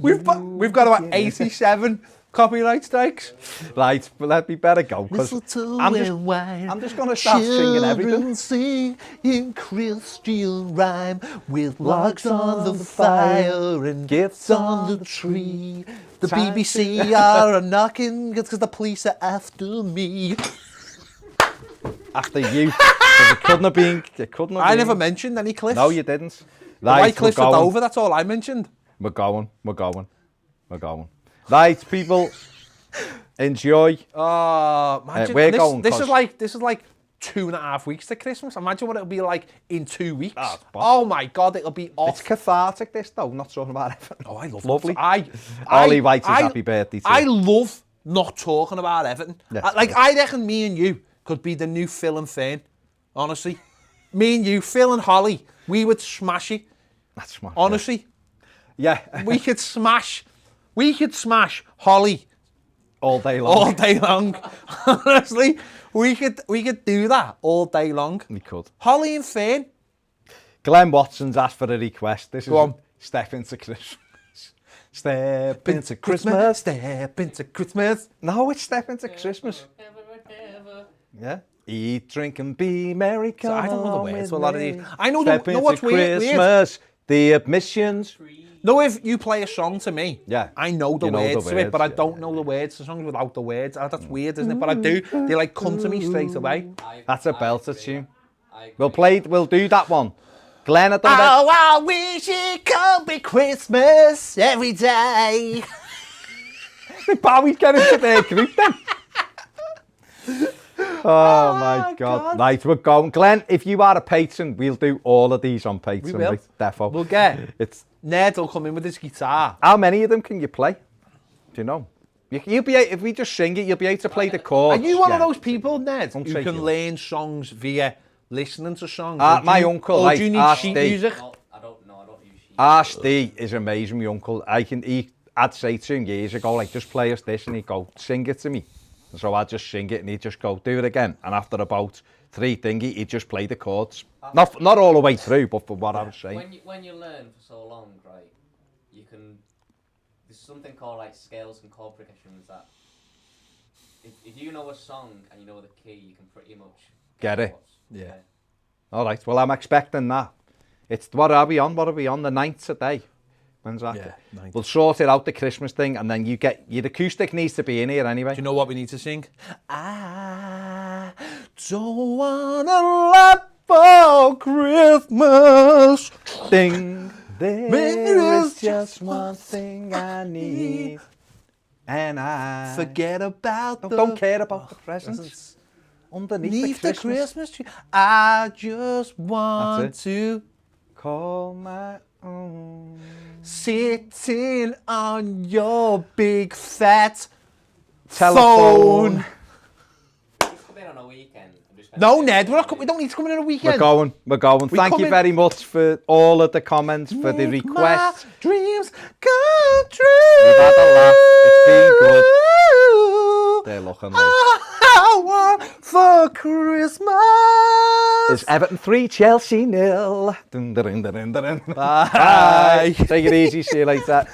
We've got about 87 copyright strikes. Right, well, let me better go, because I'm just going to start singing everything. Singing Christian rhyme with logs on the fire and gifts on the tree. The BBC are knocking because the police are after me. After you, 'cause it couldn't have been. I never mentioned any cliffs. No, you didn't. The White Right, Cliffs at Dover, that's all I mentioned. We're going. Right, people, enjoy. Oh, imagine we're this, going, this is 'cause- like 2.5 weeks to Christmas. Imagine what it'll be like in 2 weeks. Ah, Oh my God, it'll be It's off. cathartic, this though. Not talking about Everton. Oh, I love Lovely. it. Ollie writes his happy birthday to I you. love not talking about Everton. Yeah. I reckon me and you could be the new Phil and Fern. Honestly, me and you, Phil and Holly, we would smash it. That's smart. Honestly, Yeah. we could smash Holly All day long. all day long. Honestly, we could do that all day long. We could. Holly and Fern. Glenn Watson's asked for a request. This is Go on. Step into Christmas. Step into Christmas. Step into Christmas. No, it's Step into Christmas. Yeah. Eat, drink, and be merry. So I don't know the come words with to a lot of me. these. I know Step know into what's weird. Christmas. The admissions. No, if you play a song to me, Yeah. I know the You know words the to it, but I words, don't know the words to songs without the words. That's weird, isn't it? But I do. They like come to me straight away. That's a belter tune. We'll do that one. Glenn, I don't know. Oh, I wish it could be Christmas every day. Bowie's getting to their group then. Oh my God. Right, we're going. Glenn, if you are a patron, we'll do all of these on Patreon. We will. Right? Defo. We'll get It's Ned will come in with his guitar. how many of them can you play? Do you know? You'll be able, if we just sing it, you'll be able to play the chords. Are you one of Yeah. those people, Ned, who say can you. learn songs via listening to songs? My uncle, or like, do you need asked sheet Dave. music? I don't know. I don't use sheet. Ash D is amazing, my uncle. I'd say to him years ago, like, just play us this, and he'd go, sing it to me. So I'd just sing it, and he'd just go, do it again. And after about 3 thingy, he'd just play the chords. Not all the way through, but for what I was saying. When you learn for so long, right, you can. There's something called like scales and chord progressions that. If you know a song and you know the key, you can pretty much Get it. chords. Yeah. All right, well, I'm expecting that. It's, what are we on? The 9th today? When's that? Yeah, 9th. We'll sort it out, the Christmas thing, and then your acoustic needs to be in here anyway. Do you know what we need to sing? I don't want a lot for Christmas. Ding. There There is just one thing I need, and I Forget about don't care about the presents underneath Beneath the the Christmas. Christmas tree. I just want That's to Call my own. sitting on your big fat Telephone. phone. Come in on a weekend. And just No, Ned, we don't need to come in on a weekend. We're going. Thank come you in- very much for all of the comments, for the Make requests. my dreams come true. We've had a laugh. It's been good. They're looking like. I want for Christmas. It's Everton 3, Chelsea 0. Dun, dun, dun, dun, dun, dun. Bye. Take it easy. See you later.